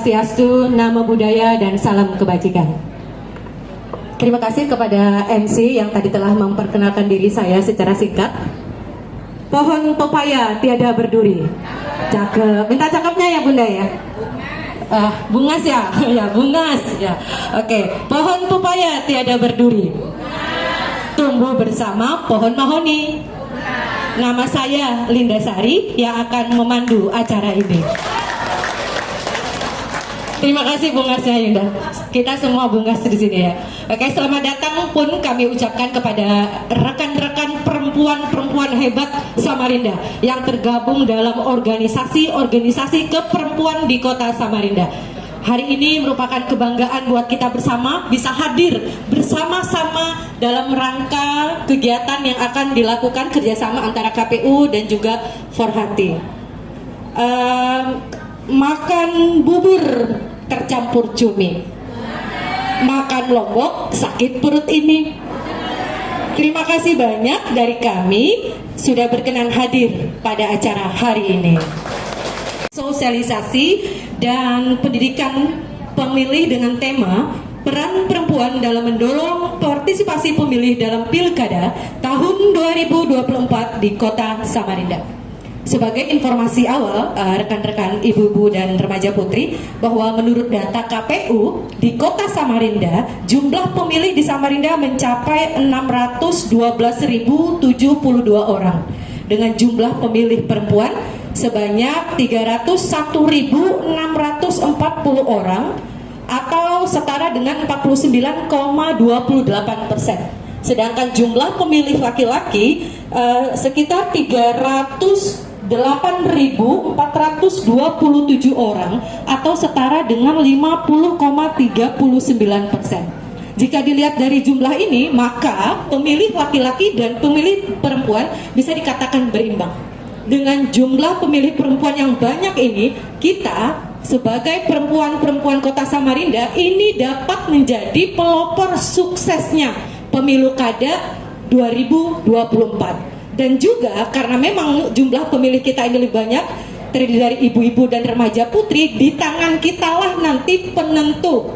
Swastiastu, Namo Buddhaya, dan salam kebajikan. Terima kasih kepada MC yang tadi telah memperkenalkan diri saya secara singkat. Pohon pepaya tiada berduri. Cakep. Minta cakepnya ya Bunda ya. Bungas ya, ya bungas ya. Oke. Pohon pepaya tiada berduri. Tumbuh bersama pohon mahoni. Nama saya Linda Sari yang akan memandu acara ini. Terima kasih bungasnya Linda. Kita semua bungas di sini ya. Oke, selamat datang pun kami ucapkan kepada rekan-rekan perempuan-perempuan hebat Samarinda yang tergabung dalam organisasi keperempuan di Kota Samarinda. Hari ini merupakan kebanggaan buat kita bersama bisa hadir bersama-sama dalam rangka kegiatan yang akan dilakukan kerjasama antara KPU dan juga Forhati. Makan bubur tercampur cumi, makan lombok sakit perut ini. Terima kasih banyak dari kami sudah berkenan hadir pada acara hari ini. Sosialisasi dan pendidikan pemilih dengan tema peran perempuan dalam mendorong partisipasi pemilih dalam Pilkada tahun 2024 di Kota Samarinda. Sebagai informasi awal, rekan-rekan ibu-ibu dan remaja putri, bahwa menurut data KPU di Kota Samarinda, jumlah pemilih di Samarinda mencapai 612.072 orang dengan jumlah pemilih perempuan sebanyak 301.640 orang atau setara dengan 49,28%. Sedangkan jumlah pemilih laki-laki sekitar 308.427 orang atau setara dengan 50,39%. Jika dilihat dari jumlah ini, maka pemilih laki-laki dan pemilih perempuan bisa dikatakan berimbang. Dengan jumlah pemilih perempuan yang banyak ini, kita sebagai perempuan-perempuan Kota Samarinda ini dapat menjadi pelopor suksesnya pemilu kada 2024. Dan juga karena memang jumlah pemilih kita ini lebih banyak, terdiri dari ibu-ibu dan remaja putri, di tangan kita lah nanti penentu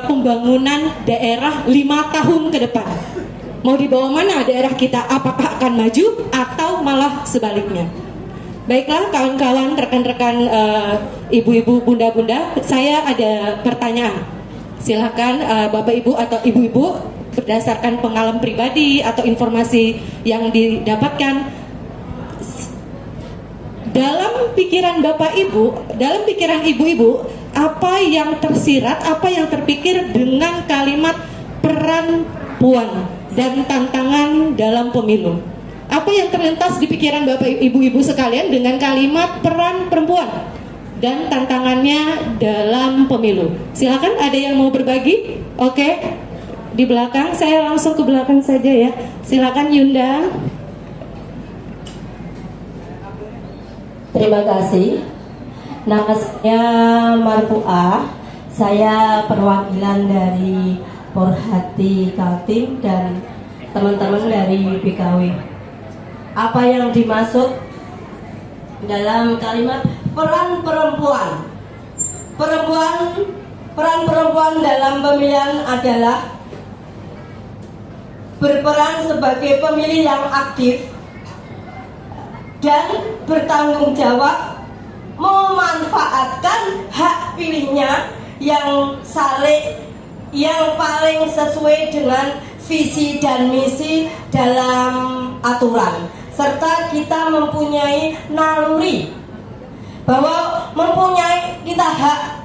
pembangunan daerah 5 tahun ke depan. Mau dibawa mana daerah kita? Apakah akan maju atau malah sebaliknya? Baiklah kawan-kawan, rekan-rekan, ibu-ibu, bunda-bunda, saya ada pertanyaan. Silakan Bapak Ibu atau Ibu-ibu berdasarkan pengalaman pribadi atau informasi yang didapatkan, dalam pikiran Bapak Ibu, dalam pikiran Ibu-ibu, apa yang tersirat, apa yang terpikir dengan kalimat peran perempuan dan tantangan dalam pemilu? Apa yang terlintas di pikiran Bapak Ibu-ibu sekalian dengan kalimat peran perempuan dan tantangannya dalam pemilu? Silakan, ada yang mau berbagi? Oke, di belakang, saya langsung ke belakang saja ya. Silakan Yunda. Terima kasih. Nama saya Marfuah. Saya perwakilan dari Forhati Kaltim dan teman-teman dari BKW. Apa yang dimaksud dalam kalimat peran perempuan? Peran perempuan dalam pemilihan adalah berperan sebagai pemilih yang aktif dan bertanggung jawab, memanfaatkan hak pilihnya yang paling sesuai dengan visi dan misi dalam aturan, serta kita mempunyai naluri bahwa mempunyai kita hak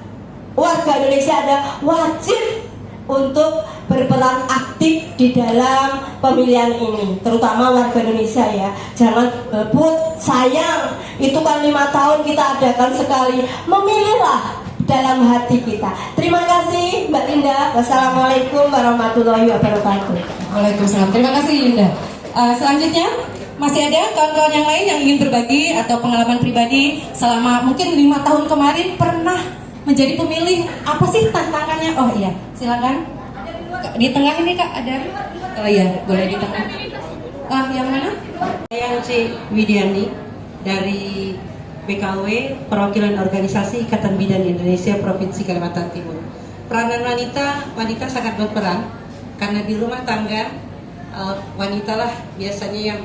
warga Indonesia ada wajib untuk berperan aktif di dalam pemilihan ini, terutama warga Indonesia ya. Jangan gebut, sayang, itu kan 5 tahun kita adakan sekali. Memilihlah dalam hati kita. Terima kasih Mbak Linda. Wassalamualaikum warahmatullahi wabarakatuh. Waalaikumsalam. Terima kasih Linda. Selanjutnya masih ada kawan-kawan yang lain yang ingin berbagi atau pengalaman pribadi selama mungkin 5 tahun kemarin pernah menjadi pemilih. Apa sih tantangannya? Oh iya, silakan. Di tengah ini Kak ada. Oh iya, boleh di tengah. Yang mana? Saya Ci Widiani dari BKW, perwakilan organisasi Ikatan Bidan Indonesia Provinsi Kalimantan Timur. Peranan wanita sangat berperan karena di rumah tangga wanitalah biasanya yang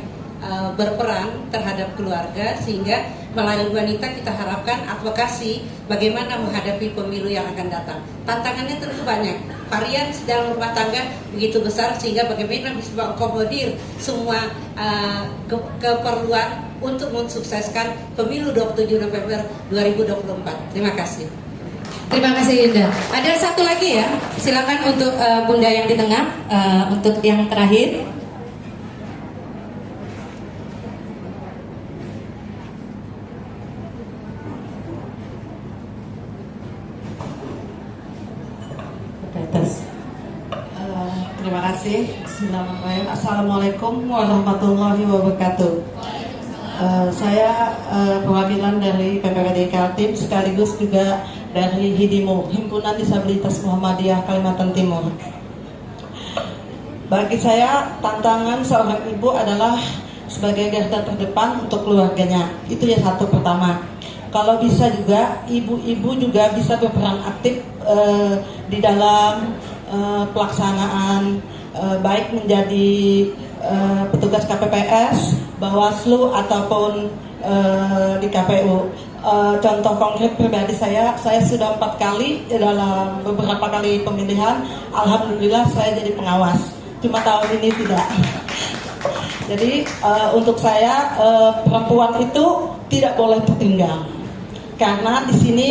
berperan terhadap keluarga, sehingga melalui wanita kita harapkan advokasi bagaimana menghadapi pemilu yang akan datang. Tantangannya tentu banyak, varian dalam rumah tangga begitu besar, sehingga bagaimana bisa mengakomodir semua keperluan untuk mensukseskan pemilu 27 November 2024. Terima kasih. Terima kasih Yunda. Ada satu lagi ya, silakan untuk Bunda yang di tengah, untuk yang terakhir. Terima kasih. Bismillahirrahmanirrahim. Assalamualaikum warahmatullahi wabarakatuh. Saya perwakilan dari PPPD Kaltim, sekaligus juga dari HIDIMU, Himpunan Disabilitas Muhammadiyah Kalimantan Timur. Bagi saya, tantangan seorang ibu adalah sebagai garda terdepan untuk keluarganya. Itu yang satu pertama. Kalau bisa juga, ibu-ibu juga bisa berperan aktif di dalam pelaksanaan, baik menjadi petugas KPPS, Bawaslu ataupun di KPU. Contoh konkret pribadi saya sudah 4 kali dalam beberapa kali pemilihan, alhamdulillah saya jadi pengawas. Cuma tahun ini tidak. Jadi untuk saya perempuan itu tidak boleh tertinggal, karena di sini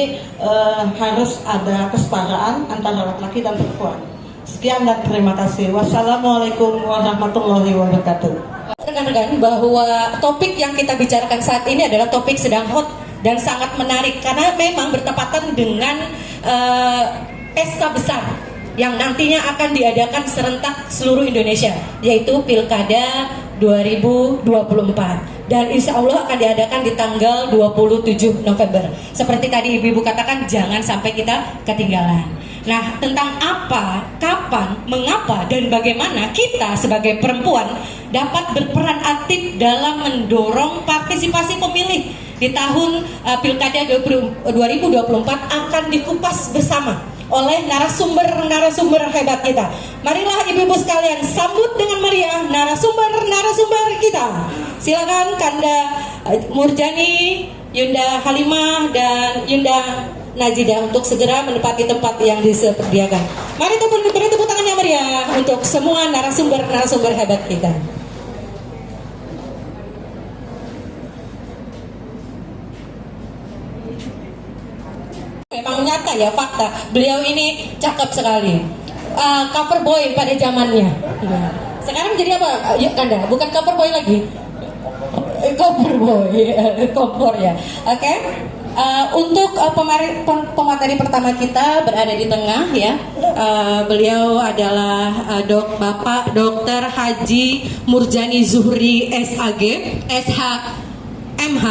harus ada kesetaraan antara laki-laki dan perempuan. Sekian dan terima kasih. Wassalamualaikum warahmatullahi wabarakatuh. Rekan-rekan, bahwa topik yang kita bicarakan saat ini adalah topik sedang hot dan sangat menarik, karena memang bertepatan dengan pesta besar yang nantinya akan diadakan serentak seluruh Indonesia, yaitu Pilkada 2024. Dan insya Allah akan diadakan di tanggal 27 November. Seperti tadi ibu-ibu katakan, jangan sampai kita ketinggalan. Nah, tentang apa, kapan, mengapa, dan bagaimana kita sebagai perempuan dapat berperan aktif dalam mendorong partisipasi pemilih di tahun Pilkada 2024 akan dikupas bersama oleh narasumber hebat kita. Marilah ibu-ibu sekalian sambut dengan meriah narasumber kita. Silakan Kanda Murjani, Yunda Halimah, dan Yunda Najida untuk segera menempati tempat yang disediakan. Mari beri tepuk tangan yang meriah untuk semua narasumber hebat kita. Memang nyata ya, fakta. Beliau ini cakep sekali. Cover boy pada zamannya. Sekarang jadi apa? Yuk Kanda, bukan cover boy lagi. Cover boy, kompor ya. Oke. Untuk pemateri pertama kita berada di tengah ya. Beliau adalah Bapak Dr. Haji Murjani Zuhri SHMH.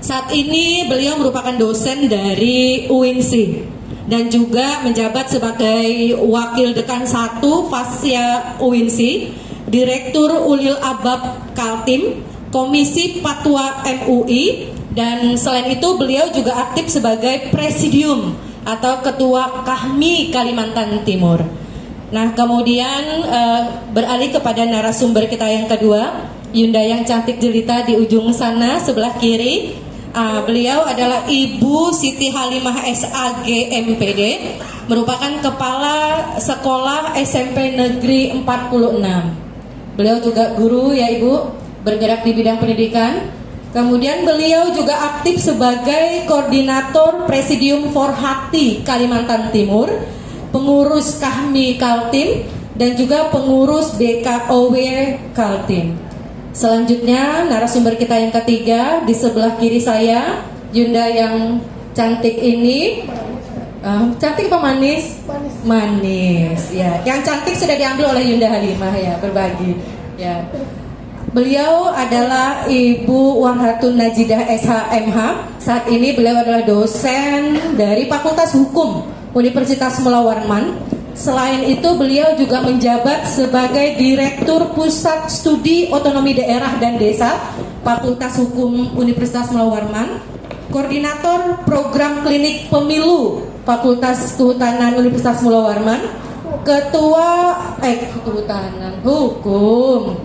Saat ini beliau merupakan dosen dari UINSI dan juga menjabat sebagai Wakil Dekan 1 Fasya UINSI, Direktur Ulil Albab Kaltim, Komisi Fatwa MUI, dan selain itu beliau juga aktif sebagai Presidium atau Ketua Kahmi Kalimantan Timur. Nah, kemudian beralih kepada narasumber kita yang kedua, Yunda yang cantik jelita di ujung sana sebelah kiri. Beliau adalah Ibu Siti Halimah SAG MPD, merupakan Kepala Sekolah SMP Negeri 46. Beliau juga guru ya Ibu, bergerak di bidang pendidikan. Kemudian beliau juga aktif sebagai Koordinator Presidium Forhati Kalimantan Timur, pengurus Kahmi Kaltim, dan juga pengurus BKOW Kaltim. Selanjutnya narasumber kita yang ketiga di sebelah kiri saya, Yunda yang cantik ini. Cantik apa manis? Manis ya. Yang cantik sudah diambil oleh Yunda Halimah ya, berbagi ya. Beliau adalah Ibu Wahatun Najidah SHMH. Saat ini beliau adalah dosen dari Fakultas Hukum Universitas Mula Warman. Selain itu beliau juga menjabat sebagai Direktur Pusat Studi Otonomi Daerah dan Desa Fakultas Hukum Universitas Mula Warman. Koordinator Program Klinik Pemilu Fakultas Kehutanan Universitas Mula Warman, Ketua Kehutanan Hukum.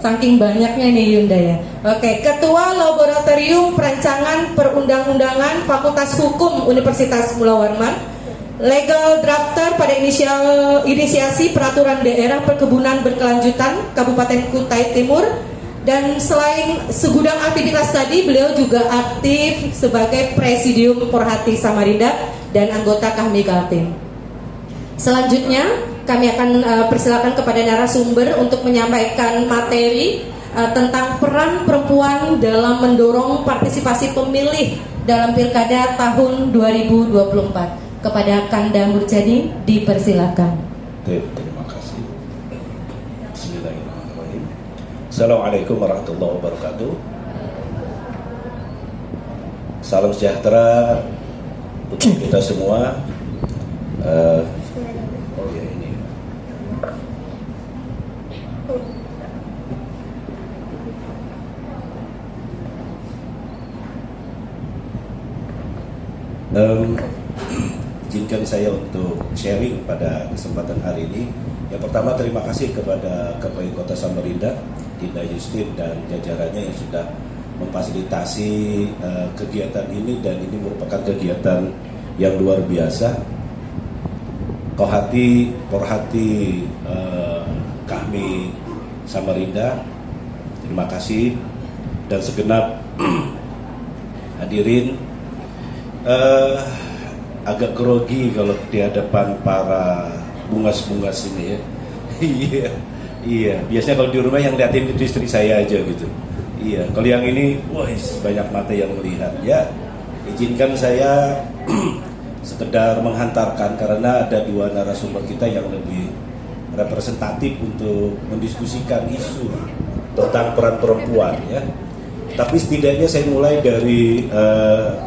Saking banyaknya nih Yunda ya. Oke, Ketua Laboratorium Perancangan Perundang-undangan Fakultas Hukum Universitas Mula Warman, Legal Drafter pada inisiasi Peraturan Daerah Perkebunan Berkelanjutan Kabupaten Kutai Timur. Dan selain segudang aktivitas tadi, beliau juga aktif sebagai Presidium Porhati Samarinda dan anggota Kahmi Kaltim. Selanjutnya kami akan persilakan kepada narasumber untuk menyampaikan materi tentang peran perempuan dalam mendorong partisipasi pemilih dalam Pilkada tahun 2024. Kepada Kanda Murjani dipersilakan. Terima kasih. Bismillahirrahmanirrahim. Assalamualaikum warahmatullahi wabarakatuh. Salam sejahtera untuk kita semua. Izinkan saya untuk sharing pada kesempatan hari ini. Yang pertama, terima kasih kepada KPU Kota Samarinda, Dinda Justin dan jajarannya yang sudah memfasilitasi kegiatan ini, dan ini merupakan kegiatan yang luar biasa. Porhati Kahmi Samarinda, terima kasih, dan segenap hadirin. Agak grogi kalau di hadapan para bungas-bungas ini ya. Iya. Biasanya kalau di rumah yang liatin itu istri saya aja gitu. Iya. Kalau yang ini, wah, banyak mata yang melihat. Ya, izinkan saya sekedar menghantarkan karena ada dua narasumber kita yang lebih representatif untuk mendiskusikan isu tentang peran perempuan ya. Tapi setidaknya saya mulai dari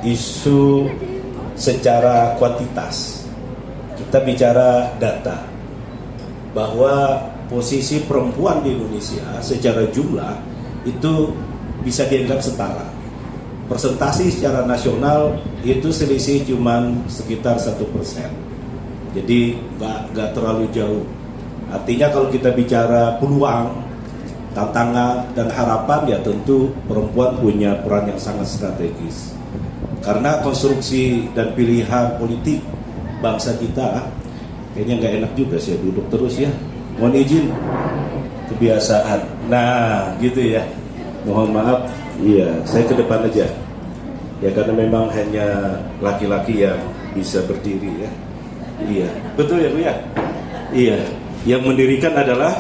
isu secara kuantitas. Kita bicara data bahwa posisi perempuan di Indonesia secara jumlah itu bisa dianggap setara. Persentase secara nasional itu selisih cuman sekitar 1%. Jadi nggak terlalu jauh. Artinya kalau kita bicara peluang, tantangan dan harapan, ya tentu perempuan punya peran yang sangat strategis. Karena konstruksi dan pilihan politik bangsa kita kayaknya nggak enak juga sih duduk terus ya. Mohon izin, kebiasaan. Nah, gitu ya. Mohon maaf, iya, saya ke depan aja. Ya karena memang hanya laki-laki yang bisa berdiri ya. Iya, betul ya Bu ya. Iya, yang mendirikan adalah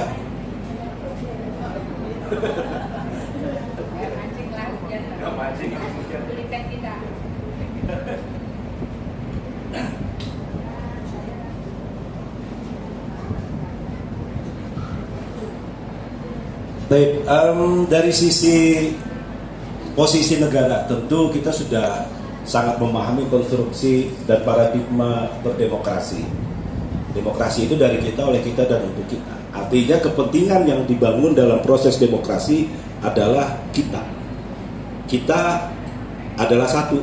baik, dari sisi posisi negara tentu kita sudah sangat memahami konstruksi dan paradigma berdemokrasi. Demokrasi itu dari kita, oleh kita, dan untuk kita. Artinya kepentingan yang dibangun dalam proses demokrasi adalah kita. Kita adalah satu.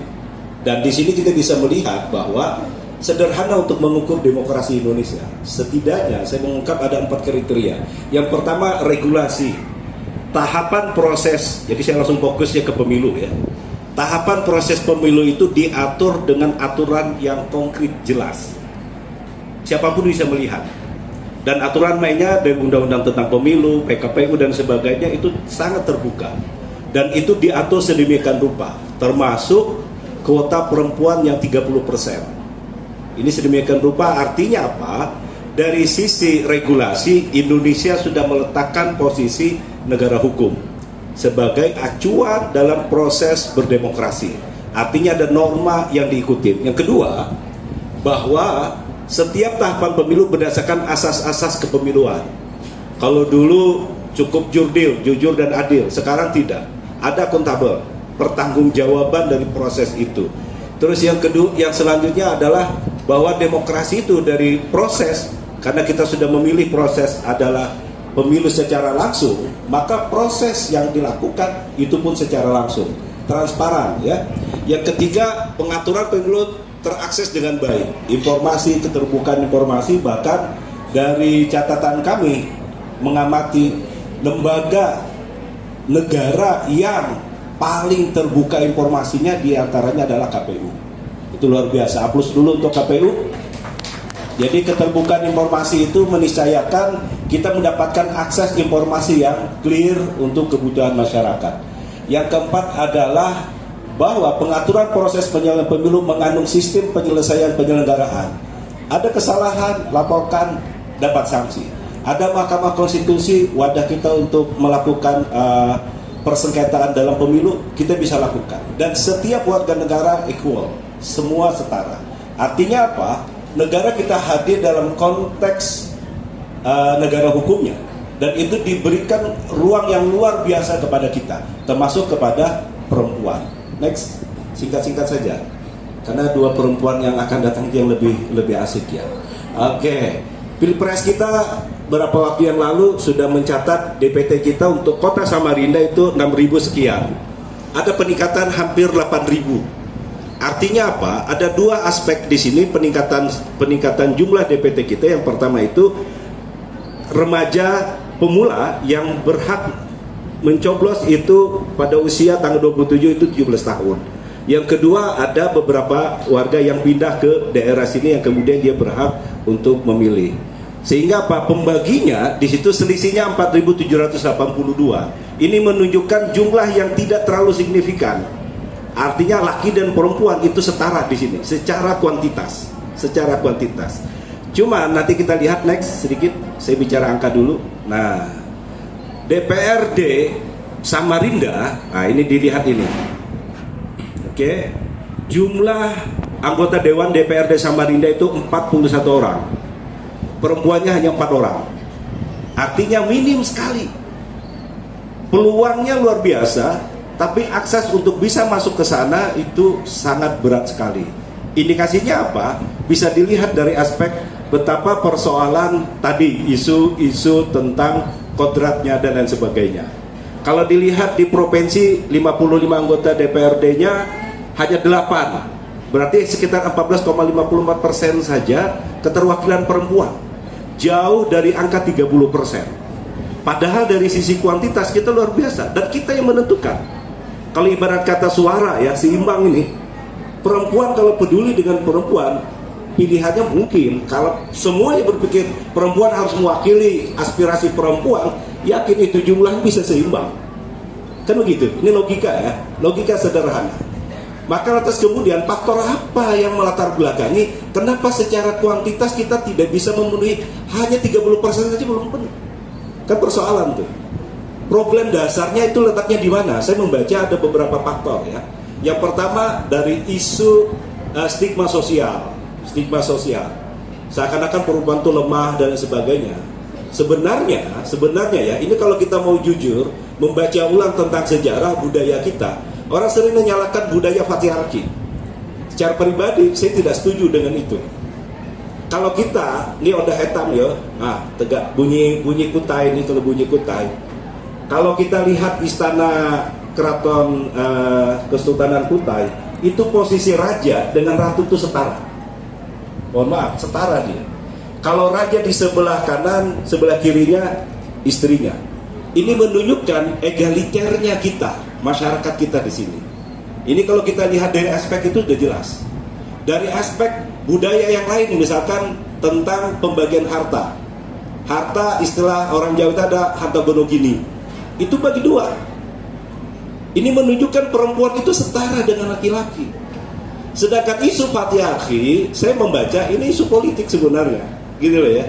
Dan di sini kita bisa melihat bahwa sederhana untuk mengukur demokrasi Indonesia. Setidaknya saya mengungkap ada 4 kriteria. Yang pertama, regulasi. Tahapan proses, jadi saya langsung fokusnya ke pemilu ya. Tahapan proses pemilu itu diatur dengan aturan yang konkret, jelas. Siapapun bisa melihat. Dan aturan mainnya dari undang-undang tentang pemilu, PKPU dan sebagainya itu sangat terbuka. Dan itu diatur sedemikian rupa, termasuk kuota perempuan yang 30%. Ini sedemikian rupa artinya apa? Dari sisi regulasi, Indonesia sudah meletakkan posisi negara hukum sebagai acuan dalam proses berdemokrasi. Artinya ada norma yang diikuti. Yang kedua, bahwa setiap tahapan pemilu berdasarkan asas-asas kepemiluan. Kalau dulu cukup jujur dan adil, sekarang tidak. Ada akuntabel, pertanggungjawaban dari proses itu. Terus yang kedua, yang selanjutnya adalah bahwa demokrasi itu dari proses, karena kita sudah memilih proses adalah pemilu secara langsung, maka proses yang dilakukan itu pun secara langsung. transparan ya. Yang ketiga, pengaturan pemilu terakses dengan baik. Informasi, keterbukaan informasi, bahkan dari catatan kami mengamati lembaga negara yang paling terbuka informasinya diantaranya adalah KPU. Itu luar biasa. Aplaus dulu untuk KPU. Jadi keterbukaan informasi itu meniscayakan kita mendapatkan akses informasi yang clear untuk kebutuhan masyarakat. Yang keempat adalah bahwa pengaturan proses penyelenggaraan pemilu mengandung sistem penyelesaian penyelenggaraan. Ada kesalahan, laporkan, dapat sanksi. Ada Mahkamah Konstitusi, wadah kita untuk melakukan persengketaan dalam pemilu, kita bisa lakukan. Dan setiap warga negara equal, semua setara. Artinya apa? Negara kita hadir dalam konteks negara hukumnya. Dan itu diberikan ruang yang luar biasa kepada kita, termasuk kepada perempuan. Next, singkat-singkat saja, karena dua perempuan yang akan datang yang lebih asik ya. Oke, Pilpres kita beberapa waktu yang lalu sudah mencatat DPT kita untuk kota Samarinda itu 6.000 sekian. Ada peningkatan hampir 8.000. Artinya apa? Ada dua aspek di sini peningkatan jumlah DPT kita. Yang pertama itu remaja pemula yang berhak mencoblos itu pada usia tanggal 27 itu 17 tahun. Yang kedua, ada beberapa warga yang pindah ke daerah sini yang kemudian dia berhak untuk memilih. Sehingga apa? Pembaginya di situ selisihnya 4.782. Ini menunjukkan jumlah yang tidak terlalu signifikan. Artinya laki dan perempuan itu setara di sini secara kuantitas, Cuma nanti kita lihat next sedikit, saya bicara angka dulu. Nah, DPRD Samarinda, nah ini dilihat ini. Oke, jumlah anggota Dewan DPRD Samarinda itu 41 orang. Perempuannya hanya 4 orang. Artinya minim sekali. Peluangnya luar biasa, tapi akses untuk bisa masuk ke sana itu sangat berat sekali. Indikasinya apa? Bisa dilihat dari aspek betapa persoalan tadi, isu-isu tentang kodratnya dan lain sebagainya. Kalau dilihat di provinsi 55 anggota DPRD-nya hanya 8, berarti sekitar 14,54% saja keterwakilan perempuan, jauh dari angka 30%. Padahal dari sisi kuantitas kita luar biasa dan kita yang menentukan. Kalau ibarat kata suara ya, seimbang ini, perempuan kalau peduli dengan perempuan, pilihannya mungkin kalau semuanya berpikir perempuan harus mewakili aspirasi perempuan, yakin itu jumlahnya bisa seimbang. Kan begitu, ini logika ya, logika sederhana. Maka lantas kemudian faktor apa yang melatar belakangi kenapa secara kuantitas kita tidak bisa memenuhi hanya 30% saja belum penuh. Kan persoalan tuh. Problem dasarnya itu letaknya di mana? Saya membaca ada beberapa faktor ya. Yang pertama dari isu stigma sosial. Seakan-akan perempuan itu lemah dan sebagainya. Sebenarnya ya, ini kalau kita mau jujur membaca ulang tentang sejarah budaya kita, orang sering menyalahkan budaya patriarki. Secara pribadi saya tidak setuju dengan itu. Kalau kita, ini udah hitam ya, tegak bunyi kutai ini, kalau bunyi kutai. Kalau kita lihat istana keraton Kesultanan Kutai, itu posisi raja dengan ratu itu setara. Mohon maaf, setara dia. Kalau raja di sebelah kanan, sebelah kirinya istrinya. Ini menunjukkan egaliternya kita, masyarakat kita di sini. Ini kalau kita lihat dari aspek itu sudah jelas. Dari aspek budaya yang lain, misalkan tentang pembagian harta. Harta istilah orang Jawa itu ada harta gonogini. Itu bagi dua. Ini menunjukkan perempuan itu setara dengan laki-laki. Sedangkan isu patriarki, saya membaca ini isu politik sebenarnya, gitu loh ya.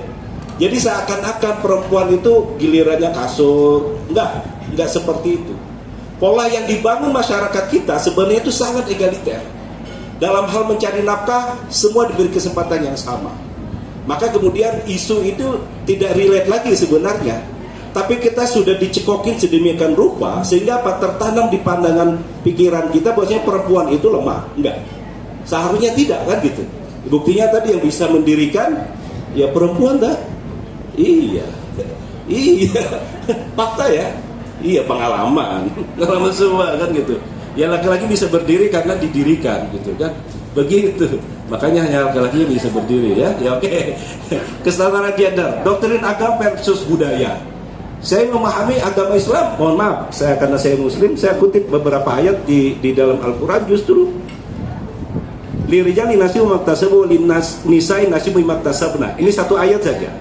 Jadi seakan-akan perempuan itu gilirannya kasur, enggak seperti itu. Pola yang dibangun masyarakat kita sebenarnya itu sangat egaliter. Dalam hal mencari nafkah, semua diberi kesempatan yang sama. Maka kemudian isu itu tidak relate lagi sebenarnya. Tapi kita sudah dicekokin sedemikian rupa sehingga apa tertanam di pandangan pikiran kita bahwasanya perempuan itu lemah. Enggak. Seharusnya tidak kan gitu. Buktinya tadi yang bisa mendirikan ya perempuan dah. Iya. Fakta ya. Iya, pengalaman semua kan gitu. Ya laki-laki bisa berdiri karena didirikan gitu kan. Begitu. Makanya hanya laki-laki yang bisa berdiri ya. Ya oke. Kesetaraan gender, doktrin agama versus budaya. Saya memahami agama Islam, mohon maaf, karena saya Muslim, saya kutip beberapa ayat di dalam Al-Quran justru lirijali nasibu maktasabu nisai nasibu maktasabna. Ini satu ayat saja.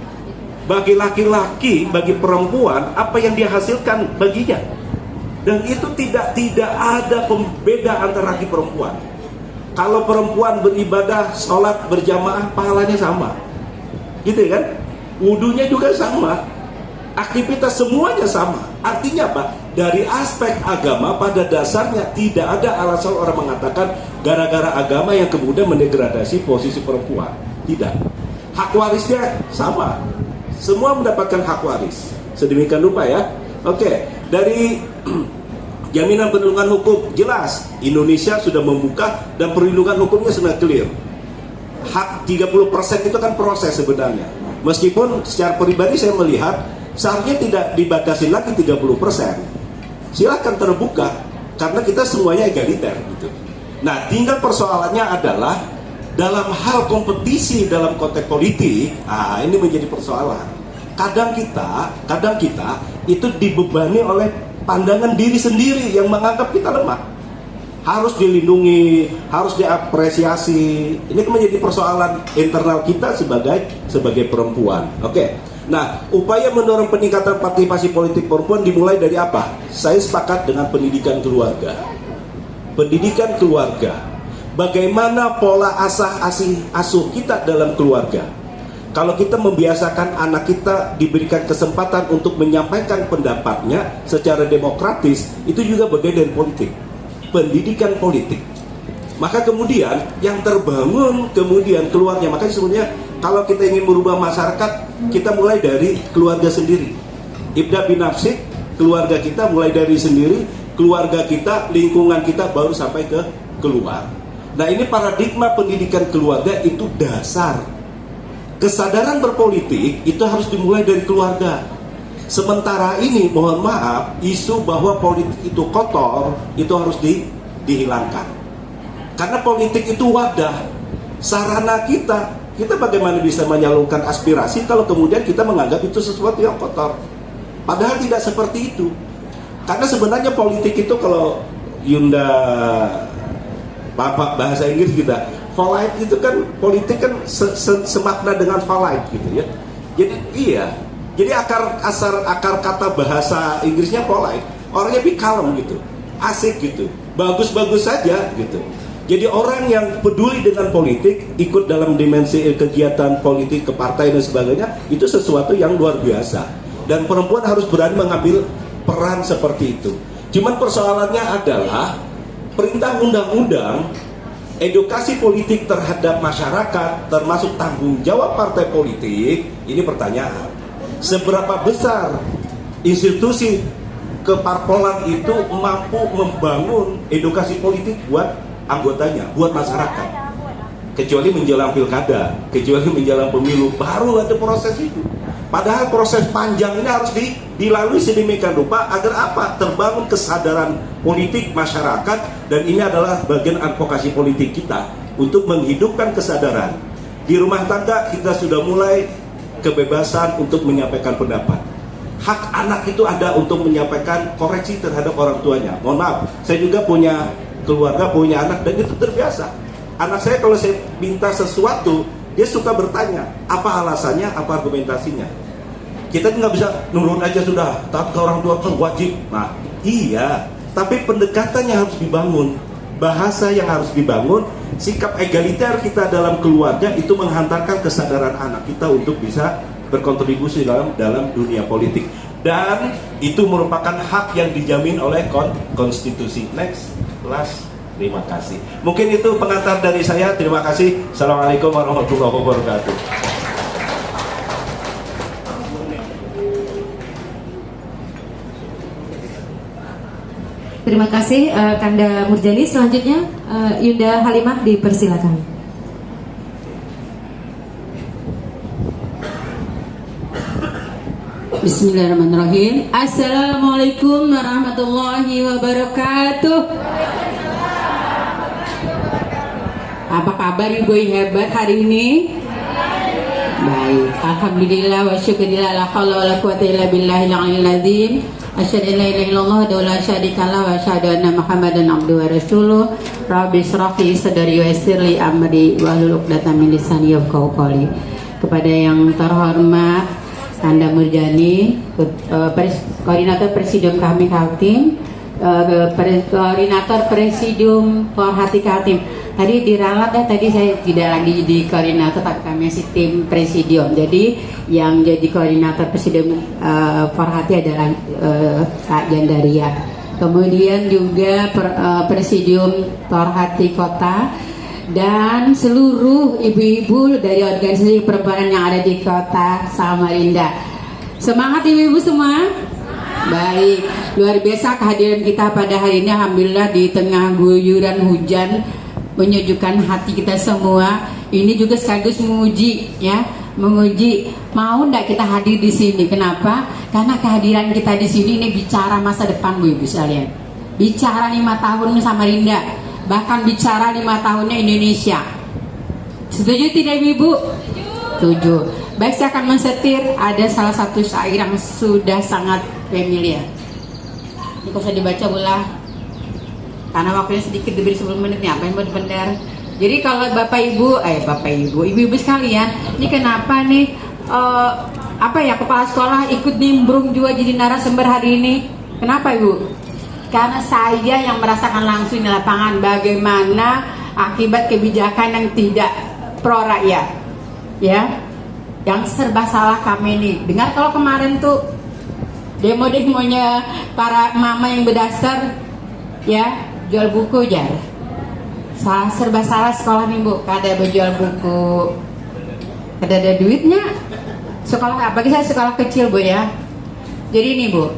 Bagi laki-laki, bagi perempuan, apa yang dia hasilkan baginya. Dan itu tidak ada pembeda antara laki perempuan. Kalau perempuan beribadah, sholat berjamaah, pahalanya sama. Gitu kan? Wudunya juga sama. Aktivitas semuanya sama. Artinya apa? Dari aspek agama pada dasarnya tidak ada alasan orang mengatakan gara-gara agama yang kemudian mendegradasi posisi perempuan. Tidak. Hak warisnya sama. Semua mendapatkan hak waris. Sedemikian rupa ya. Oke. Dari jaminan perlindungan hukum jelas Indonesia sudah membuka dan perlindungan hukumnya sudah clear. Hak 30% itu kan proses sebenarnya. Meskipun secara pribadi saya melihat seharusnya tidak dibatasi lagi 30%. Silahkan terbuka karena kita semuanya egaliter gitu. Nah, tinggal persoalannya adalah dalam hal kompetisi dalam konteks politik, ini menjadi persoalan. Kadang kita itu dibebani oleh pandangan diri sendiri yang menganggap kita lemah. Harus dilindungi, harus diapresiasi. Ini menjadi persoalan internal kita sebagai perempuan. Oke. Nah, upaya mendorong peningkatan partisipasi politik perempuan dimulai dari apa? Saya sepakat dengan pendidikan keluarga. Pendidikan keluarga. Bagaimana pola asuh kita dalam keluarga? Kalau kita membiasakan anak kita diberikan kesempatan untuk menyampaikan pendapatnya secara demokratis, itu juga bagian dari politik. Pendidikan politik. Maka kemudian yang terbangun kemudian keluarnya. Makanya sebenarnya kalau kita ingin merubah masyarakat, kita mulai dari keluarga sendiri. Ibda binafsik, keluarga kita mulai dari sendiri, keluarga kita, lingkungan kita baru sampai ke keluar. Nah, ini paradigma pendidikan keluarga itu dasar. Kesadaran berpolitik itu harus dimulai dari keluarga. Sementara ini, mohon maaf, isu bahwa politik itu kotor itu harus dihilangkan. Karena politik itu wadah, sarana kita. Kita bagaimana bisa menyalurkan aspirasi kalau kemudian kita menganggap itu sesuatu yang kotor. Padahal tidak seperti itu. Karena sebenarnya politik itu kalau Yunda bahasa Inggris kita, polite itu kan politik kan semakna dengan polite gitu ya. Jadi iya. Jadi akar kata bahasa Inggrisnya polite. Orangnya be calm gitu. Asik gitu. Bagus-bagus saja gitu. Jadi orang yang peduli dengan politik, ikut dalam dimensi kegiatan politik, ke partai dan sebagainya, itu sesuatu yang luar biasa. Dan perempuan harus berani mengambil peran seperti itu. Cuman persoalannya adalah perintah undang-undang edukasi politik terhadap masyarakat, termasuk tanggung jawab partai politik, ini pertanyaan. Seberapa besar institusi keparpolan itu mampu membangun edukasi politik buat anggotanya, buat masyarakat. Kecuali menjelang pilkada, kecuali menjelang pemilu, baru ada proses itu. Padahal proses panjang ini harus dilalui sedemikian rupa agar apa? Terbangun kesadaran politik masyarakat, dan ini adalah bagian advokasi politik kita untuk menghidupkan kesadaran. Di rumah tangga kita sudah mulai kebebasan untuk menyampaikan pendapat. Hak anak itu ada untuk menyampaikan koreksi terhadap orang tuanya. Mohon maaf, saya juga punya keluarga, punya anak, dan itu terbiasa. Anak saya kalau saya minta sesuatu, dia suka bertanya, apa alasannya, apa argumentasinya. Kita nggak bisa nurun aja sudah, taat ke orang tua kan wajib. Nah, iya, tapi pendekatannya harus dibangun, bahasa yang harus dibangun, sikap egaliter kita dalam keluarga itu menghantarkan kesadaran anak kita untuk bisa berkontribusi dalam dunia politik. Dan itu merupakan hak yang dijamin oleh konstitusi. Next, last. Terima kasih. Mungkin itu pengantar dari saya. Terima kasih. Assalamualaikum warahmatullahi wabarakatuh. Terima kasih Kanda Murjani. Selanjutnya Yunda Halimah dipersilakan. Bismillahirrahmanirrahim. Assalamualaikum warahmatullahi wabarakatuh. Apa kabar Ibu hebat hari ini? Baik, alhamdulillah wa syukurillah la haula wala quwata illa billahil aliyil azim. Asyhadu an la ilaha illallah wa la syarika lah wa asyhadu anna Muhammadan abduhu wa rasuluh. Rabbi israh li sadri wa yassir li amri wahlul 'uqdatam min lisani yafqahu qawli. Kepada yang terhormat Anda Murjani, koordinator Presidium kami Kaltim, koordinator Presidium Forhati Kaltim. Tadi diralat ya, tadi saya tidak lagi di koordinator, tapi kami masih tim Presidium. Jadi yang jadi koordinator Presidium Forhati adalah Kak Jandaria. Kemudian juga Presidium Forhati Kota dan seluruh ibu-ibu dari organisasi perempuan yang ada di Kota Samarinda. Semangat ibu-ibu semua. Baik, luar biasa kehadiran kita pada hari ini. Alhamdulillah di tengah guyuran hujan menyejukkan hati kita semua. Ini juga sekaligus menguji mau ndak kita hadir di sini. Kenapa? Karena kehadiran kita di sini ini bicara masa depan Bu Ibu sekalian. Bicara 5 tahun Samarinda, bahkan bicara 5 tahunnya Indonesia. Setuju tidak Ibu? Setuju. Baik, saya akan mensetir ada salah satu syair yang sudah sangat familiar. Ini kok usah dibaca bola. Karena waktunya sedikit, diberi 10 menit nih, apa yang mau dipendar. Jadi kalau ibu-ibu sekalian, ini kenapa nih kepala sekolah ikut nimbrung juga jadi narasumber hari ini? Kenapa Ibu? Karena saya yang merasakan langsung di lapangan bagaimana akibat kebijakan yang tidak pro rakyat, ya, yang serba salah kami ini. Dengar kalau kemarin tuh demo-demonya para mama yang berdasar, ya, jual buku jar. Serba salah sekolah nih Bu, kada berjual buku, kada ada duitnya. Sekolah apalagi saya sekolah kecil Bu ya. Jadi ini Bu,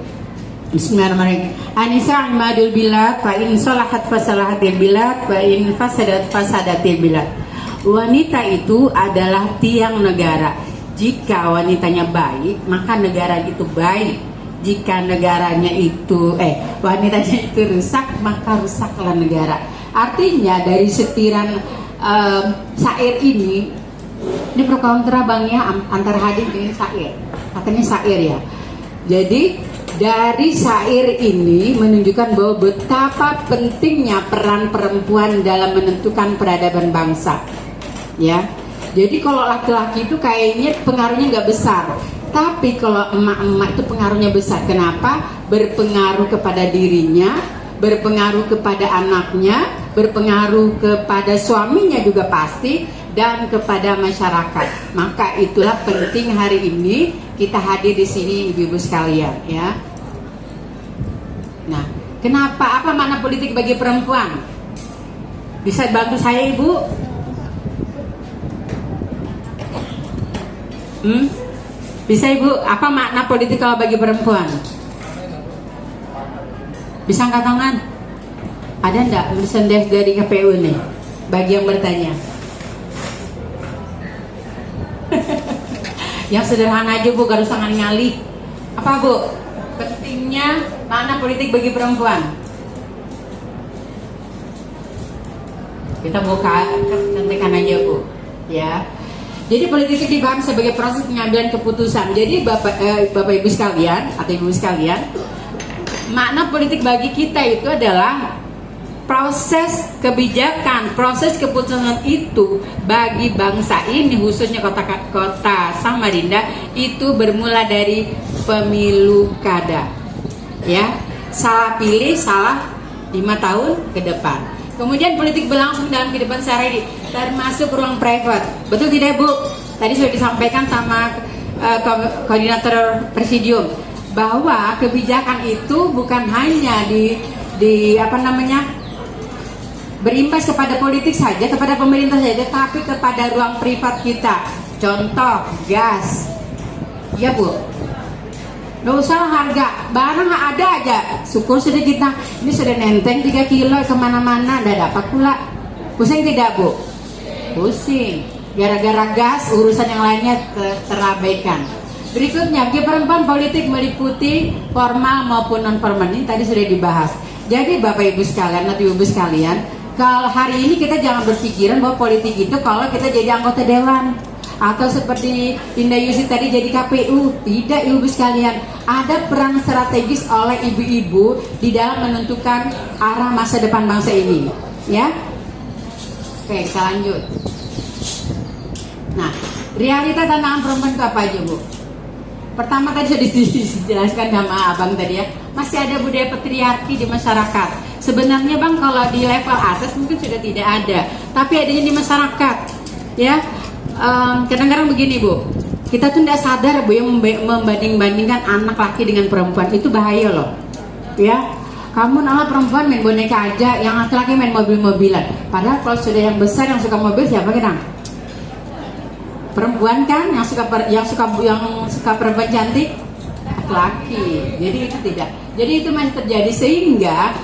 Bismillahirrahmanirrahim. Anisa imadul bilad, fa in salahat fasalahatil bilad, fa in fasadat fasadatil bilad. Wanita itu adalah tiang negara. Jika wanitanya baik, maka negara itu baik. Jika negaranya itu wanitanya itu rusak, maka rusaklah negara. Artinya dari setiran syair ini pro kontra Bang ya, antara hadis dengan syair. Katanya syair ya. Jadi dari syair ini menunjukkan bahwa betapa pentingnya peran perempuan dalam menentukan peradaban bangsa. Ya. Jadi kalau laki-laki itu kayaknya pengaruhnya nggak besar. Tapi kalau emak-emak itu pengaruhnya besar. Kenapa? Berpengaruh kepada dirinya, berpengaruh kepada anaknya, berpengaruh kepada suaminya juga pasti, dan kepada masyarakat. Maka itulah penting hari ini kita hadir di sini ibu-ibu sekalian, ya. Nah, kenapa? Apa makna politik bagi perempuan? Bisa bantu saya Ibu? Bisa Ibu, apa makna politik kalau bagi perempuan? Bisa angkat tangan? Ada enggak mersendes dari KPU nih? Bagi yang bertanya. Yang sederhana aja Bu, gak usah ngali-ngali. Apa Bu? Pentingnya makna politik bagi perempuan. Kita buka, cantikan aja Bu. Ya. Jadi politik itu dipahami sebagai proses pengambilan keputusan. Jadi Bapak Ibu sekalian atau Ibu sekalian, makna politik bagi kita itu adalah proses kebijakan, proses keputusan itu bagi bangsa ini, khususnya kota Samarinda, itu bermula dari pemilu kada. Ya, salah pilih, salah 5 tahun ke depan. Kemudian politik berlangsung dalam kehidupan sehari-hari, termasuk ruang private. Betul tidak Bu? Tadi sudah disampaikan sama koordinator Presidium bahwa kebijakan itu bukan hanya berimbas kepada politik saja, kepada pemerintah saja, tapi kepada ruang privat kita. Contoh gas, ya Bu. Nggak usah harga barang ada aja, syukur sudah kita ini sudah nenteng 3 kilo kemana-mana, udah dapat pula. Pusing tidak Bu? Pusing, gara-gara gas urusan yang lainnya terabaikan. Berikutnya, perempuan politik meliputi formal maupun non formal. Ini tadi sudah dibahas. Jadi Bapak Ibu sekalian atau Ibu sekalian, Kalau hari ini kita jangan berpikiran bahwa politik itu kalau kita jadi anggota dewan atau seperti Indah Yusi tadi jadi KPU. Tidak, ibu sekalian, ada peran strategis oleh ibu-ibu di dalam menentukan arah masa depan bangsa ini, ya. Oke, kita lanjut. Nah, realita tantangan perempuan itu apa aja, Bu? Pertama tadi sudah dijelaskan sama abang tadi ya, masih ada budaya patriarki di masyarakat. Sebenarnya bang, kalau di level atas mungkin sudah tidak ada, tapi adanya di masyarakat, ya. Kadang-kadang begini bu, kita tuh tidak sadar bu, yang membanding-bandingkan anak laki dengan perempuan itu bahaya loh, ya. Kamu nala perempuan main boneka aja, yang laki-laki main mobil-mobilan. Padahal kalau sudah yang besar yang suka mobil siapa kita? Perempuan kan yang suka perempuan cantik, laki. Jadi itu tidak. Jadi itu masih terjadi sehingga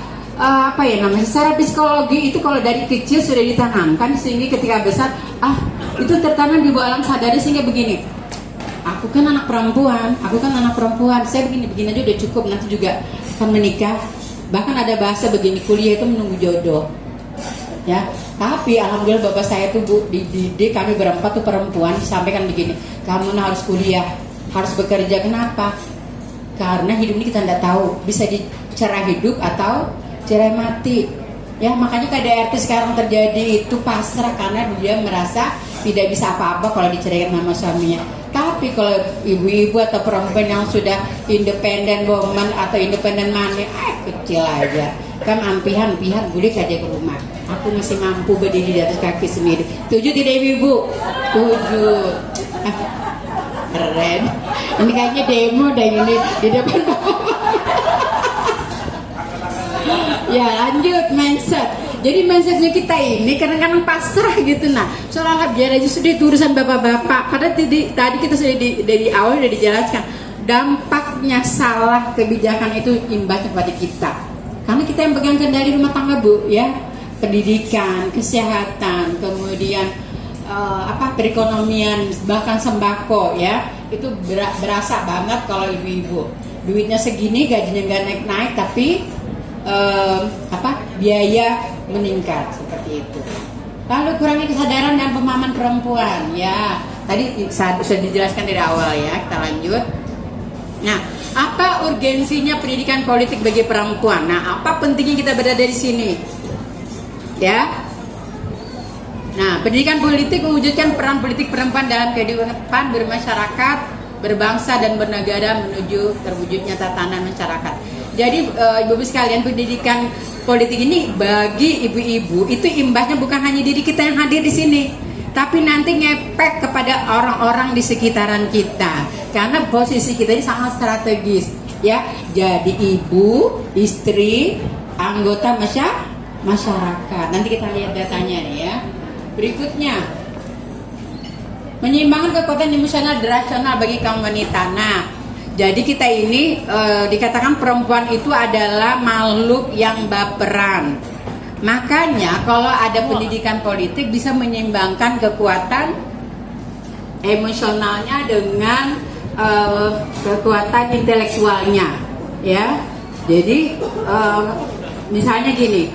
secara psikologi itu kalau dari kecil sudah ditanamkan sehingga ketika besar itu tertanam di bawah alam sadar sehingga begini. Aku kan anak perempuan, saya begini aja udah cukup, nanti juga akan menikah. Bahkan ada bahasa begini, kuliah itu menunggu jodoh. Ya, tapi alhamdulillah bapak saya tuh bu, di kami berempat tuh perempuan disampaikan begini, kamu harus kuliah, harus bekerja. Kenapa? Karena hidup ini kita tidak tahu, bisa cerai hidup atau cerai mati. Ya, makanya KDRT sekarang terjadi itu pasrah karena dia merasa tidak bisa apa-apa kalau diceraikan sama suaminya. Tapi kalau ibu-ibu atau perempuan yang sudah independen woman atau independen money, kecil aja, kan ampihan-ampihan gulik aja ke rumah. Aku masih mampu berdiri di atas kaki sendiri. Tujuh tidak ibu? Tujuh. Keren. Ini kayaknya demo deh ini di depan. Ya lanjut mindset. Jadi mindsetnya kita ini kadang-kadang pasrah gitu. Nah, soalnya biar aja sudah itu urusan bapak-bapak. Padahal tadi kita sudah dari awal sudah dijelaskan dampaknya salah kebijakan itu imbas kepada kita. Karena kita yang pegang kendali rumah tangga bu, ya. Pendidikan, kesehatan, kemudian perekonomian, bahkan sembako, ya. Itu berasa banget kalau ibu-ibu duitnya segini, gajinya nggak naik-naik, tapi biaya meningkat seperti itu. Lalu kurangi kesadaran dan pemahaman perempuan, ya. Tadi sudah dijelaskan dari awal, ya. Kita lanjut. Nah, apa urgensinya pendidikan politik bagi perempuan? Nah, apa pentingnya kita berada di sini? Ya. Nah, pendidikan politik mewujudkan peran politik perempuan dalam kehidupan bermasyarakat, berbangsa dan bernegara menuju terwujudnya tatanan masyarakat. Jadi ibu-ibu sekalian, pendidikan politik ini bagi ibu-ibu itu imbasnya bukan hanya diri kita yang hadir di sini, tapi nanti ngepek kepada orang-orang di sekitaran kita. Karena posisi kita ini sangat strategis, ya. Jadi ibu, istri, anggota masyarakat. Nanti kita lihat datanya nih, ya. Berikutnya, menyeimbangkan kekuatan emosional dan rasional bagi kaum wanita. Nah, jadi kita ini dikatakan perempuan itu adalah makhluk yang baperan. Makanya kalau ada pendidikan politik bisa menyeimbangkan kekuatan emosionalnya dengan kekuatan intelektualnya, ya. Jadi misalnya gini,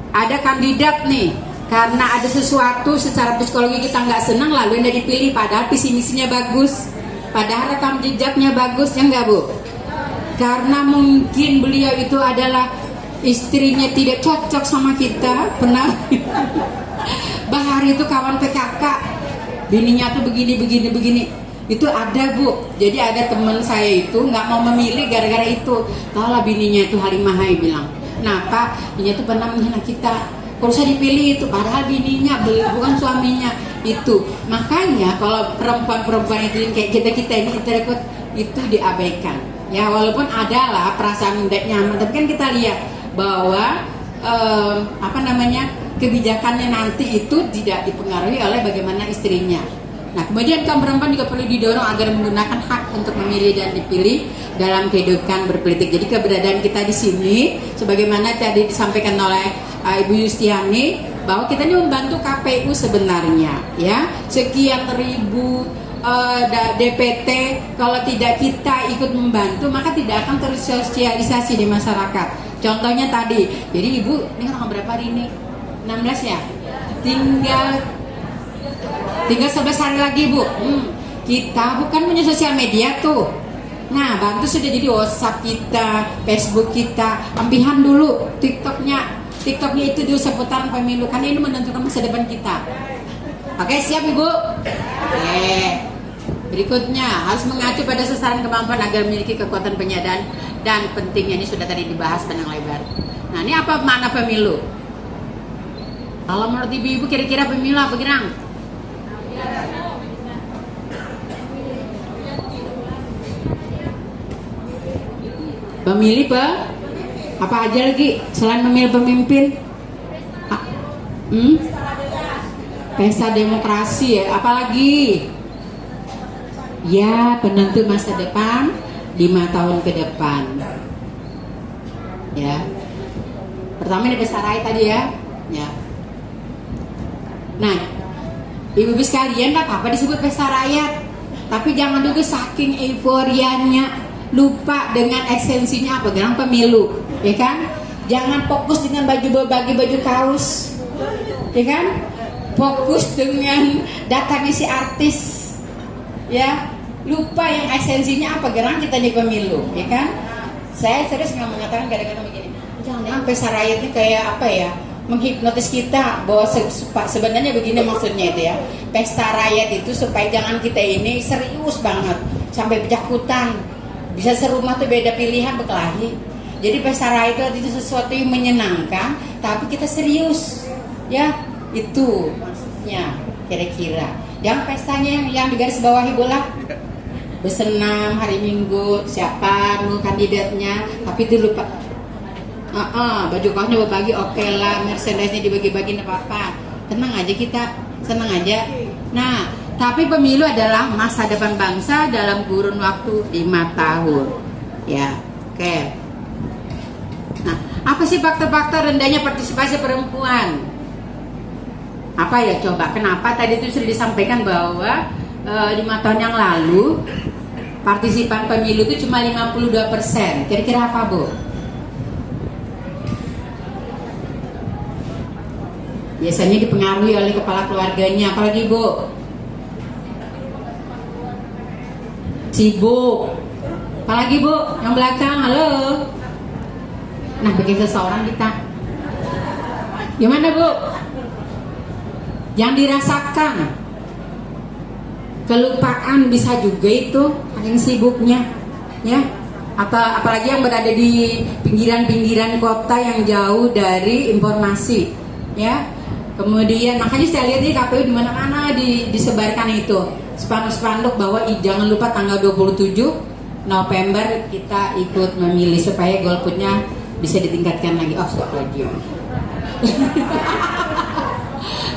ada kandidat nih, karena ada sesuatu secara psikologi kita nggak senang lalu yang dipilih, padahal visi misinya bagus, padahal rekam jejaknya bagus, ya nggak bu? Karena mungkin beliau itu adalah istrinya tidak cocok sama kita, pernah Bahari itu kawan PKK, bininya tuh begini, itu ada bu. Jadi ada teman saya itu nggak mau memilih gara-gara itu, kalau bininya itu Halimahai bilang, nah pak, bininya itu pernah menghina kita, kalau saya dipilih itu, padahal bininya bukan suaminya itu. Makanya kalau perempuan-perempuan itu kayak kita ini itu diabaikan, ya. Walaupun adalah perasaan tidak nyaman, tapi kan kita lihat bahwa kebijakannya nanti itu tidak dipengaruhi oleh bagaimana istrinya. Nah, kemudian kaum perempuan juga perlu didorong agar menggunakan hak untuk memilih dan dipilih dalam kehidupan berpolitik. Jadi keberadaan kita di sini, sebagaimana tadi disampaikan oleh Ibu Yustiani, bahwa kita ini membantu KPU sebenarnya, ya. Sekian ribu DPT, kalau tidak kita ikut membantu, maka tidak akan tersosialisasi di masyarakat. Contohnya tadi, jadi ibu, ini orang berapa hari ini? 16 ya. Tinggal 11 hari lagi Bu. Kita bukan punya sosial media tuh. Nah, bantu sudah jadi WhatsApp kita, Facebook kita, ambihan dulu TikToknya itu dulu seputaran pemilu, karena ini menentukan masa depan kita. Oke, siap Ibu? Oke. Berikutnya harus mengacu pada sasaran kemampuan agar memiliki kekuatan penyadaan dan pentingnya, ini sudah tadi dibahas panjang lebar. Nah, ini apa makna pemilu? Kalau menurut ibu-ibu kira-kira pemilu apa Girang? Pemilih apa aja lagi selain memilih pemimpin? Pesta demokrasi ya, apalagi? Ya, penentu masa depan 5 tahun ke depan. Ya. Pertama ini pesta rakyat tadi ya. Ya. Nah, ibu-ibu sekalian, tak apa disebut pesta rakyat, tapi jangan juga saking euforianya lupa dengan esensinya apa, Girang, pemilu, ya kan? Jangan fokus dengan bagi baju kaos, ya kan? Fokus dengan datangnya si artis, ya. Lupa yang esensinya apa, Girang, kita di pemilu, ya kan? Saya serius nggak mengatakan kadang-kadang begini, jangan pesta rakyat ini kayak apa ya, menghipnotis kita bahwa sebenarnya begini maksudnya itu ya, pesta rakyat itu supaya jangan kita ini serius banget sampai pejakutan. Bisa serumah tuh beda pilihan berkelahi. Jadi pesta rakyat itu sesuatu yang menyenangkan, tapi kita serius, ya itu maksudnya kira-kira. Yang pestanya yang di garis bawahi bola, bersenam hari Minggu, siapa kandidatnya, tapi itu lupa. Baju kaosnya berbagi, oke lah, merchandise-nya dibagi-bagi, apa-apa. Tenang aja kita, senang aja. Nah. Tapi pemilu adalah masa depan bangsa dalam kurun waktu 5 tahun. Ya, oke. Nah, apa sih faktor-faktor rendahnya partisipasi perempuan? Apa ya coba? Kenapa tadi itu sudah disampaikan bahwa 5 tahun yang lalu partisipan pemilu itu cuma 52%. Kira-kira apa, Bu? Biasanya dipengaruhi oleh kepala keluarganya, apalagi Bu? Sibuk. Apalagi Bu, yang belakang, halo. Nah, bikin seseorang kita. Gimana Bu? Yang dirasakan kelupaan bisa juga itu yang sibuknya, ya. Atau apalagi yang berada di pinggiran-pinggiran kota yang jauh dari informasi, ya. Kemudian makanya saya lihat di KPU di mana-mana disebarkan itu spanduk-spanduk bahwa jangan lupa tanggal 27 November kita ikut memilih supaya golputnya bisa ditingkatkan lagi. Oh, stop lagi.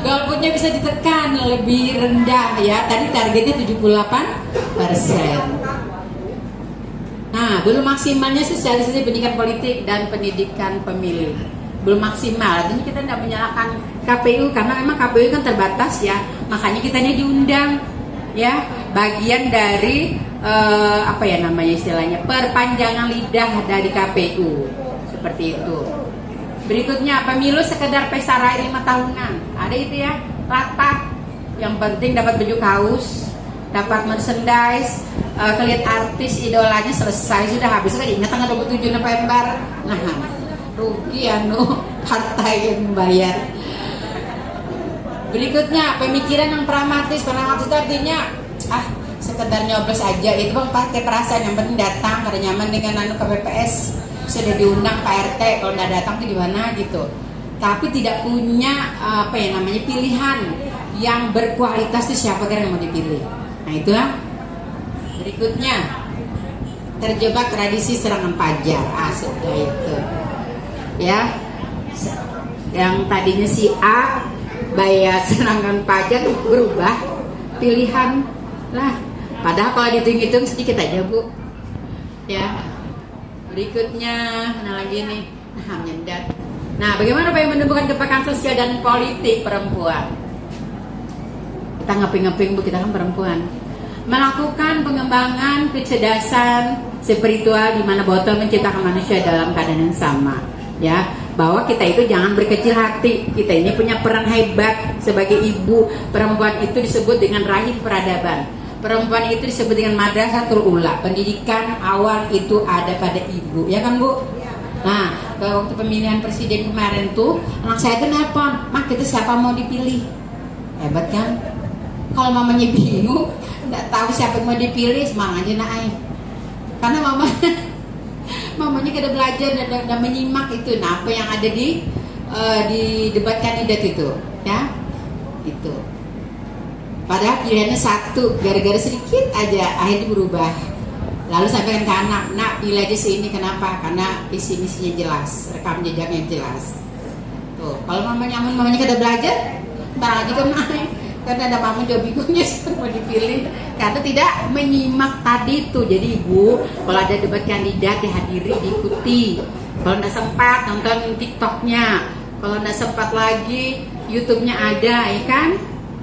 Golputnya bisa ditekan lebih rendah ya. Tadi targetnya 78%. Nah, belum maksimalnya sosialisasi pendidikan politik dan pendidikan pemilih. Belum maksimal, artinya kita tidak menyalahkan KPU karena memang KPU kan terbatas ya, makanya kita ini diundang ya, bagian dari apa ya namanya istilahnya, perpanjangan lidah dari KPU seperti itu. Berikutnya, pemilu sekedar pesta rakyat 5 tahunan, ada itu ya, latah, yang penting dapat baju kaos, dapat merchandise, kelihat artis idolanya, selesai sudah habis kan, ingat tanggal 27 November. Nah, rugi partai yang membayar. Berikutnya, pemikiran yang pragmatis. Pragmatis itu artinya sekedar nyoblos aja, itu bang pakai perasaan, yang penting datang, ada nyaman dengan KPPS, sudah diundang Pak RT, kalau nggak datang tuh gimana gitu. Tapi tidak punya apa ya namanya pilihan yang berkualitas itu siapa kira yang mau dipilih. Nah itulah. Berikutnya, terjebak tradisi serangan pajar. Sudah itu. Ya, yang tadinya si A bayar serangan pajak berubah pilihan lah, padahal kalau dihitung-hitung sedikit aja Bu ya. Berikutnya mana lagi nih, nyendat. Nah, bagaimana Pak yang menumbuhkan kepekaan sosial dan politik perempuan? Kita ngeping-ngeping Bu, kita kan perempuan. Melakukan pengembangan kecerdasan spiritual di mana botol menciptakan manusia dalam keadaan yang sama. Ya, bahwa kita itu jangan berkecil hati. Kita ini punya peran hebat sebagai ibu. Perempuan itu disebut dengan rahim peradaban. Perempuan itu disebut dengan madrasatul ula. Pendidikan awal itu ada pada ibu, ya kan Bu? Nah, waktu pemilihan presiden kemarin tuh, anak saya tuh nelpon, "Mak, itu siapa mau dipilih?" Hebat kan? Kalau mamanya bingung, nggak tahu siapa yang mau dipilih, semangat aja naik. Karena mamanya kada belajar dan menyimak itu, nah apa yang ada di debat kandidat itu, ya, itu. Padahal pilihannya satu, gara-gara sedikit aja akhirnya berubah. Lalu sampaikan ke anak, "Nak, pilih aja sini, kenapa? Karena visi misinya jelas, rekam jejaknya jelas." Tuh, kalau mamanya kada belajar, ntar lagi kan naik. Karena ada mama juga bingungnya mau dipilih karena tidak menyimak tadi tuh. Jadi ibu, kalau ada debat kandidat dihadiri, diikuti. Kalau nggak sempat nonton TikToknya, kalau nggak sempat lagi YouTube-nya ada, ya kan?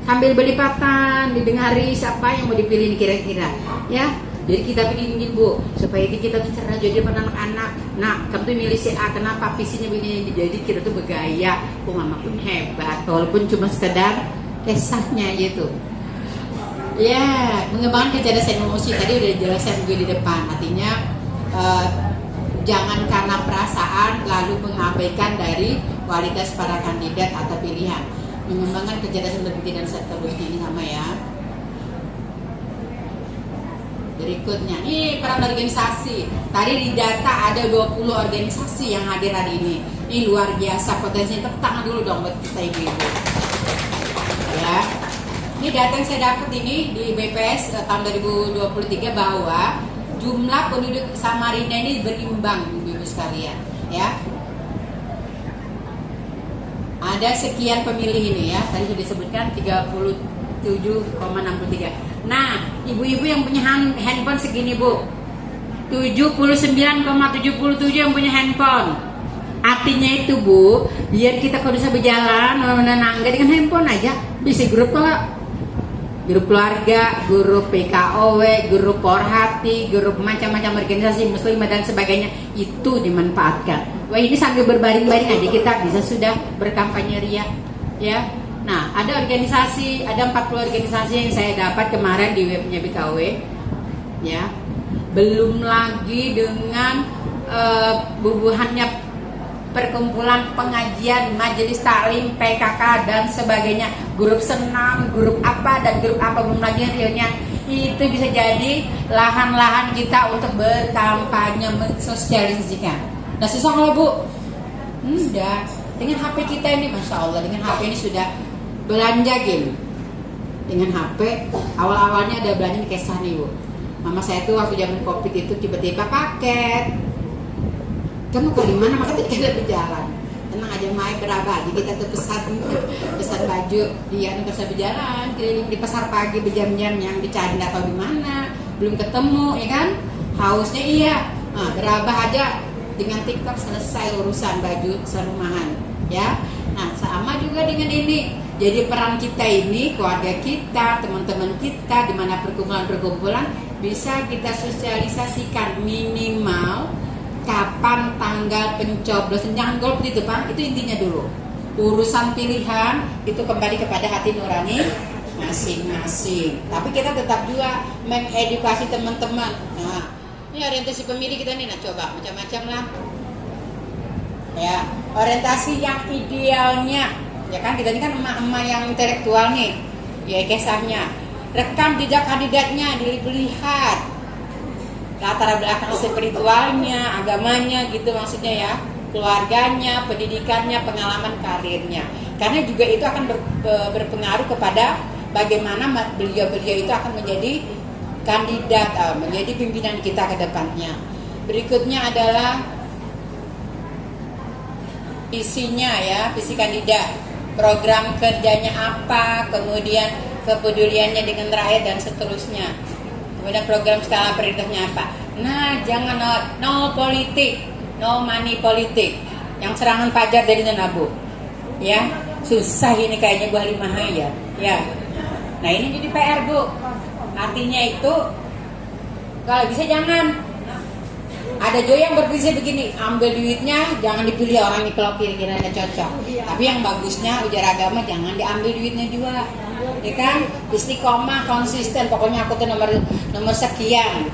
Sambil berlipatan didengari siapa yang mau dipilih kira-kira, ya. Jadi kita bikin Bu, supaya kita tuh cerdas jadi anak-anak. Nah, kamu tuh milih si A, kenapa visinya begini? Jadi kita tuh bergaya. Oh, mama pun hebat, walaupun cuma sekedar kisahnya gitu. Ya, mengembangkan kecerdasan emosi tadi udah jelasin gue di depan. Artinya jangan karena perasaan lalu mengabaikan dari kualitas para kandidat atau pilihan. Mengembangkan kecerdasan berpikir dan seterusnya ini sama ya. Berikutnya, ini peran organisasi. Tadi di data ada 20 organisasi yang hadir hari ini. Ini luar biasa potensinya. Tepuk tangan dulu dong buat kita ibu-ibu. Ya, ini data yang saya dapat ini di BPS tahun 2023 bahwa jumlah penduduk Samarinda ini berimbang, ibu-ibu sekalian, ya. Ada sekian pemilih ini ya, tadi sudah disebutkan 37,63. Nah, ibu-ibu yang punya handphone segini Bu, 79,77 yang punya handphone. Artinya itu Bu, biar kita kalau bisa berjalan menenangkan dengan handphone aja, bisa grup kok, grup keluarga, grup PKOW, grup Porhati, grup macam-macam organisasi muslimah dan sebagainya, itu dimanfaatkan. Wah, ini sambil berbaring-baring aja kita bisa sudah berkampanye ria, ya. Nah, ada organisasi, ada 40 organisasi yang saya dapat kemarin di webnya BKW, ya. Belum lagi dengan bubuhannya perkumpulan pengajian, majelis taklim, PKK dan sebagainya, grup senam, grup apa dan grup apa, belum lagi realnya. Itu bisa jadi lahan-lahan kita untuk berkampanye, mensosialisasikan. Nah, susah kalau Bu? Enggak. Dengan HP kita ini, Masya Allah, dengan HP ini sudah belanja game. Dengan HP, awal-awalnya ada belanja kisah nih Bu. Mama saya tuh waktu zaman COVID itu tiba-tiba paket. Kamu ke dimana? Makanya kita berjalan. Tenang aja Mai, berapa aja kita tuh pesan baju dia nih bisa berjalan di pasar pagi berjam-jam yang dicari nggak tahu di mana, belum ketemu, ya kan? Hausnya iya. Nah, berapa aja dengan TikTok selesai urusan baju serumahan, ya. Nah, sama juga dengan ini. Jadi peran kita ini, keluarga kita, teman-teman kita, di mana perkumpulan-perkumpulan bisa kita sosialisasikan minimal kapan tanggal pencoblosan. Jangan golput di depan, itu intinya dulu. Urusan pilihan itu kembali kepada hati nurani masing-masing. Tapi kita tetap juga mengedukasi teman-teman. Nah, ini orientasi pemilih kita nih, nah coba macam-macam lah. Ya, orientasi yang idealnya, ya kan kita ini kan emak-emak yang intelektual nih, ya kisahnya. Rekam jejak kandidatnya, dilihat latar belakang spiritualnya, agamanya gitu maksudnya ya, keluarganya, pendidikannya, pengalaman karirnya. Karena juga itu akan berpengaruh kepada bagaimana beliau-beliau itu akan menjadi kandidat, menjadi pimpinan kita ke depannya. Berikutnya adalah visinya ya, visi kandidat, program kerjanya apa, kemudian kepeduliannya dengan rakyat dan seterusnya. Kemudian program skala prioritasnya apa. Nah, jangan no politik, no money politik. Yang serangan fajar dari Nabu, ya susah ini kayaknya Bu Halimah ya. Nah ini jadi PR Bu. Artinya itu kalau bisa jangan Ada juga yang berprinsip begini, ambil duitnya jangan dipilih orang yang kalau kira-kiranya cocok. Tapi yang bagusnya ujar agama jangan diambil duitnya juga. Ya kan? Istiqomah, konsisten. Pokoknya aku tuh nomor sekian.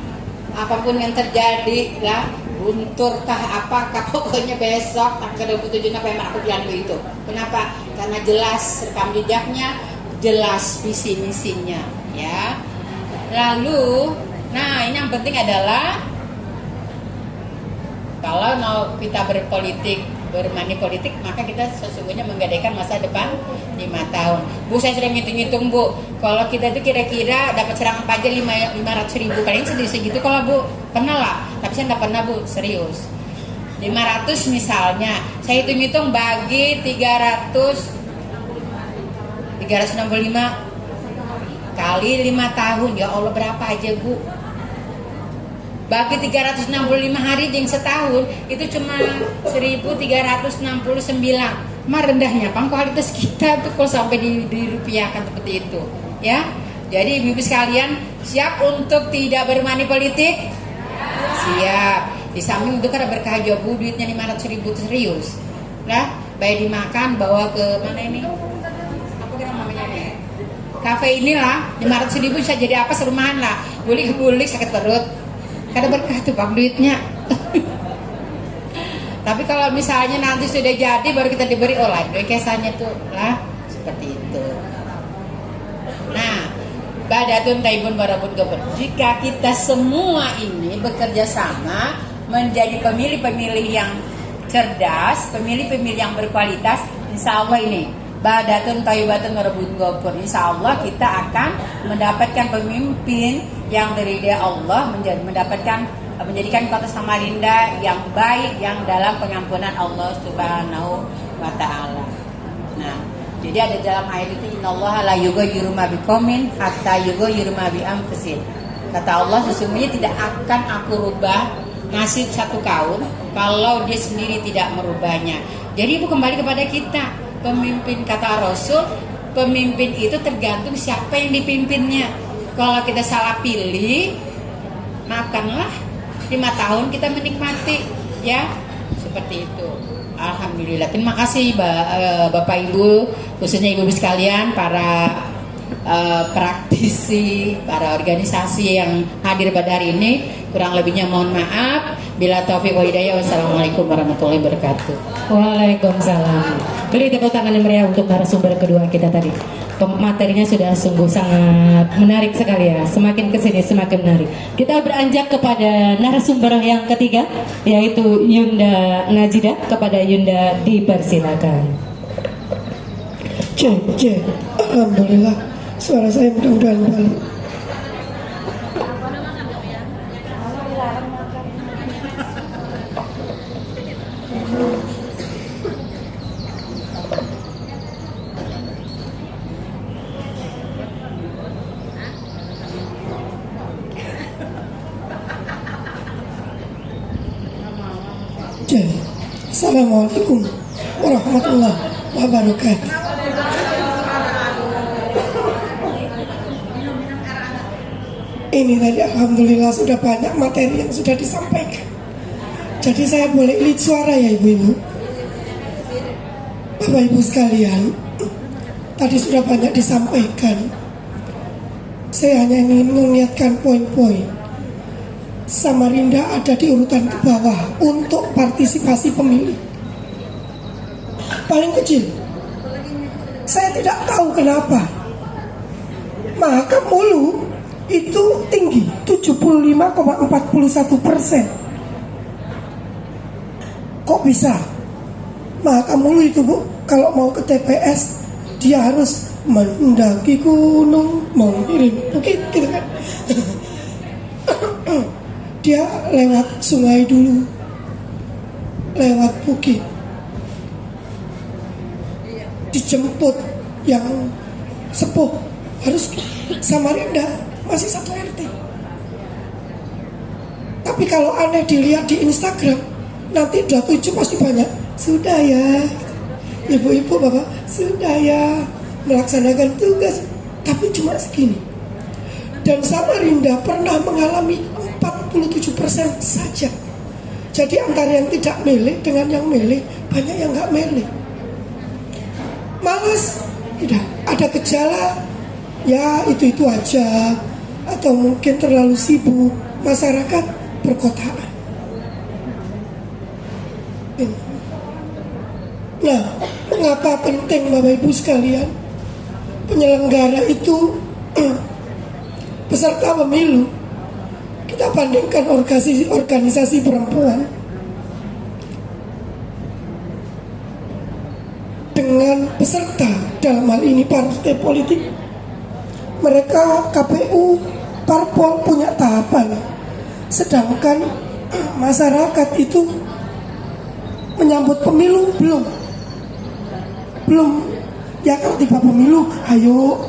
Apapun yang terjadi lah, bunturkah apakah, pokoknya besok tanggal 27 November aku bilang itu. Kenapa? Karena jelas rekam jejaknya, jelas visi misinya, ya. Lalu, nah ini yang penting adalah kalau mau kita berpolitik, bermani politik, maka kita sesungguhnya menggadaikan masa depan 5 tahun. Bu, saya sudah ngitung-ngitung, Bu. Kalau kita itu kira-kira dapat serangan pajak 500.000, paling segitu kalau Bu. Pernah lah, tapi saya nggak pernah, Bu, serius. 500 misalnya, saya hitung-hitung bagi 365 kali 5 tahun, ya Allah berapa aja, Bu? Bagi 365 hari yang setahun itu cuma 1369. Mah rendahnya kualitas kita tuh kalau sampai dirupiahkan seperti itu, ya. Jadi ibu-ibu sekalian, siap untuk tidak bermani politik? Siap. Di samping itu karena berkah aja, Bu, duitnya 500.000 serius. Nah, baik dimakan bawa ke mana ini? Apa kira namanya nih? Kafe inilah 500.000 bisa jadi apa serumahan lah. Bulik-bulik sakit perut. Kada berkah tuh Pak duitnya. Tapi kalau misalnya nanti sudah jadi baru kita diberi oleh kesannya tuh lah seperti itu. Nah, badatun taibun barabun gobun. Jika kita semua ini bekerja sama menjadi pemilih-pemilih yang cerdas, pemilih-pemilih yang berkualitas, insya Allah ini badatun taibatun barabun gobun. Insya Allah kita akan mendapatkan pemimpin yang dari dia Allah menjadikan kota Samarinda yang baik, yang dalam pengampunan Allah Subhanahu wa Ta'ala. Nah, jadi ada dalam ayat itu, innallaha la yughayyiru ma biqaumin hatta yughayyiru ma bi anfusihim. Kata Allah, sesungguhnya tidak akan aku rubah nasib satu kaum kalau dia sendiri tidak merubahnya. Jadi itu kembali kepada kita, pemimpin. Kata Rasul, pemimpin itu tergantung siapa yang dipimpinnya. Kalau kita salah pilih, maafkanlah 5 tahun kita menikmati, ya, seperti itu. Alhamdulillah. Terima kasih Bapak Ibu, khususnya Ibu-ibu sekalian, para praktisi, para organisasi yang hadir pada hari ini. Kurang lebihnya mohon maaf. Bila taufiq wa hidayah. Wassalamualaikum warahmatullahi wabarakatuh. Waalaikumsalam. Beri tepuk tangan yang meriah untuk narasumber kedua kita tadi. Materinya sudah sungguh sangat menarik sekali ya. Semakin kesini semakin menarik. Kita beranjak kepada narasumber yang ketiga, yaitu Yunda Najidah. Kepada Yunda dipersilakan. Cek. Alhamdulillah, suara saya mudah-mudahan balik. Assalamualaikum warahmatullahi wabarakatuh. Ini tadi alhamdulillah sudah banyak materi yang sudah disampaikan. Jadi saya boleh lead suara ya ibu-ibu. Bapak ibu sekalian, tadi sudah banyak disampaikan. Saya hanya ingin mengingatkan poin-poin. Samarinda ada di urutan ke bawah untuk partisipasi pemilih. Paling kecil. Saya tidak tahu kenapa. Maka Mulu itu tinggi 75,41%. Kok bisa? Maka Mulu itu Bu, kalau mau ke TPS dia harus mendaki gunung, mengirim bukit gitu kan. Dia lewat sungai dulu, lewat bukit, dijemput yang sepuh, harus Samarinda masih satu RT. Tapi kalau aneh dilihat di Instagram, nanti 27 pasti banyak. Sudah ya, ibu-ibu bapak, sudah ya melaksanakan tugas, tapi cuma segini. Dan Samarinda pernah mengalami 47% saja Jadi antara yang tidak milih dengan yang milih, banyak yang nggak milih. Malas, tidak ada gejala, ya itu aja, atau mungkin terlalu sibuk, masyarakat perkotaan. Nah, mengapa penting Bapak Ibu sekalian? Penyelenggara itu peserta pemilu, kita bandingkan organisasi perempuan dengan peserta, dalam hal ini partai politik. Mereka KPU, parpol punya tahapan, sedangkan masyarakat itu menyambut pemilu belum. Ya kalau tiba pemilu, ayo.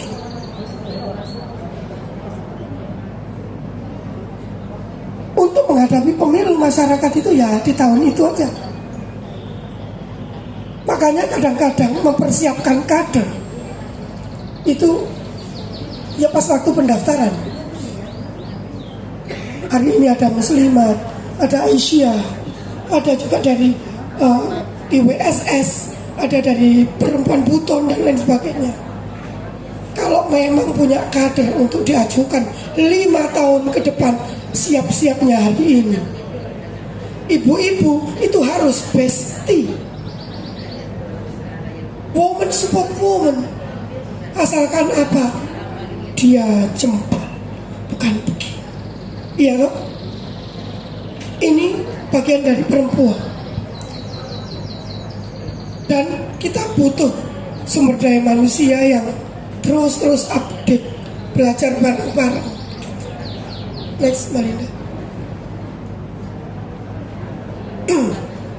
Untuk menghadapi pemilu masyarakat itu ya di tahun itu aja. Makanya kadang-kadang mempersiapkan kader itu ya pas waktu pendaftaran. Hari ini ada Muslimat, ada Aisyah, ada juga dari IWSS, ada dari perempuan buton dan lain sebagainya. Kalau memang punya kader untuk diajukan 5 tahun ke depan, siap-siapnya hari ini. Ibu-ibu itu harus bestie. Woman support woman. Asalkan apa? Dia jempol, bukan begini. Iya loh. Ini bagian dari perempuan. Dan kita butuh sumber daya manusia yang terus update, belajar bareng-bareng. Next, Marinda.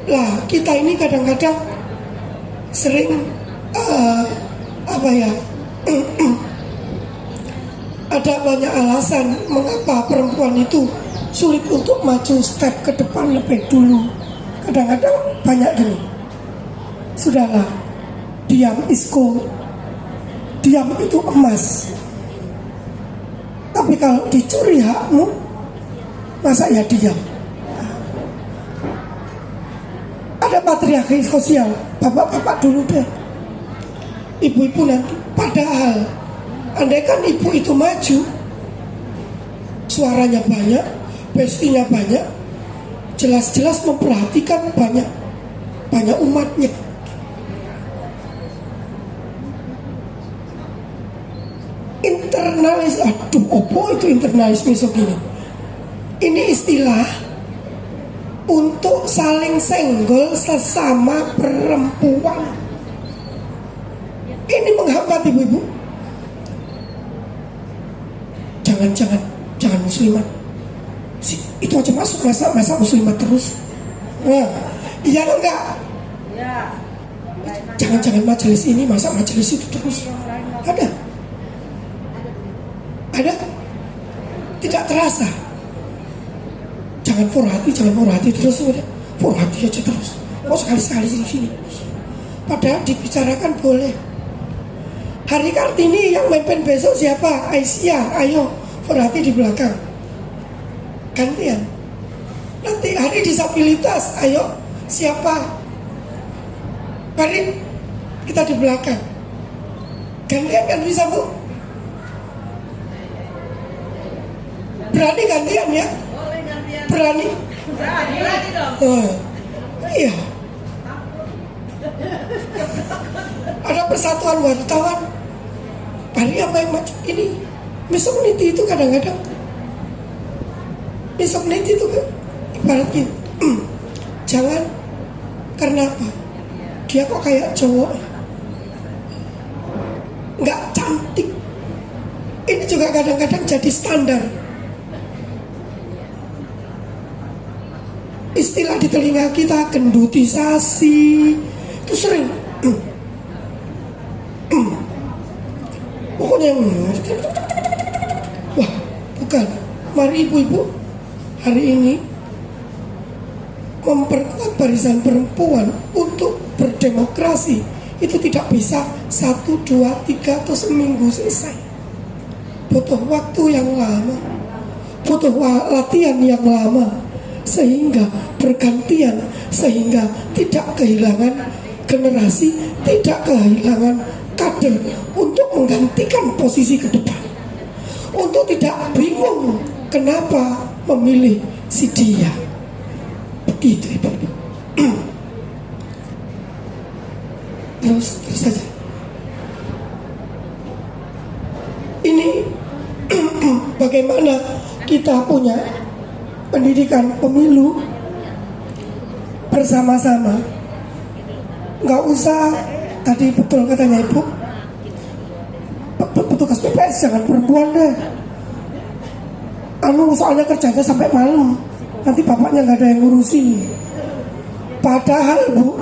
Lah, kita ini kadang-kadang sering ada banyak alasan mengapa perempuan itu sulit untuk maju step ke depan lebih dulu. Kadang-kadang banyak gini. Sudahlah, diam is gold. Diam itu emas. Tapi kalau dicuri hakmu, masa ya diam? Ada patriarki sosial, bapak-bapak dulu deh, ibu-ibu nanti. Padahal, andai kan ibu itu maju, suaranya banyak, bestinya banyak, jelas-jelas memperhatikan banyak umatnya. Internalis, aduh, opo itu internalis misogini. Ini istilah untuk saling senggol sesama perempuan. Ini menghambat ibu-ibu. Jangan muslimat. Itu aja masuk masa muslimat terus. Nah, iya enggak? Jangan majelis ini, masa majelis itu terus. Ada? Tidak terasa. Jangan forhati terus. Forhati aja terus. Mau sekali-sekali sini. Padahal dibicarakan boleh. Hari Kartini yang memimpin besok siapa? Aisyah, ayo forhati di belakang. Gantian. Nanti hari disabilitas, ayo siapa? Mari kita di belakang. Gantian kan bisa, Bu? Berani gantian ya? Berani dong. Iya. Ada persatuan wartawan. Hari apa yang maju ini? Misogynity itu kadang-kadang. Misogynity itu ibaratnya. Jangan, karena apa? Dia kok kayak cowok, nggak cantik. Ini juga kadang-kadang jadi standar. Istilah di telinga kita, gendutisasi, itu sering. Pokoknya wah, bukan. Mari ibu-ibu hari ini memperkuat barisan perempuan untuk berdemokrasi. Itu tidak bisa 1, 2, 3 atau seminggu selesai. Butuh waktu yang lama, butuh latihan yang lama. sehingga bergantian, sehingga tidak kehilangan generasi, tidak kehilangan kader untuk menggantikan posisi ke depan, untuk tidak bingung kenapa memilih si dia. Begitu, Ibu. Terus saja. Ini bagaimana kita punya pendidikan pemilu bersama-sama. Nggak usah, tadi betul katanya Ibu, petugas PPS jangan perempuan deh. Soalnya kerjanya sampai malam, nanti bapaknya nggak ada yang ngurusin. Padahal Bu,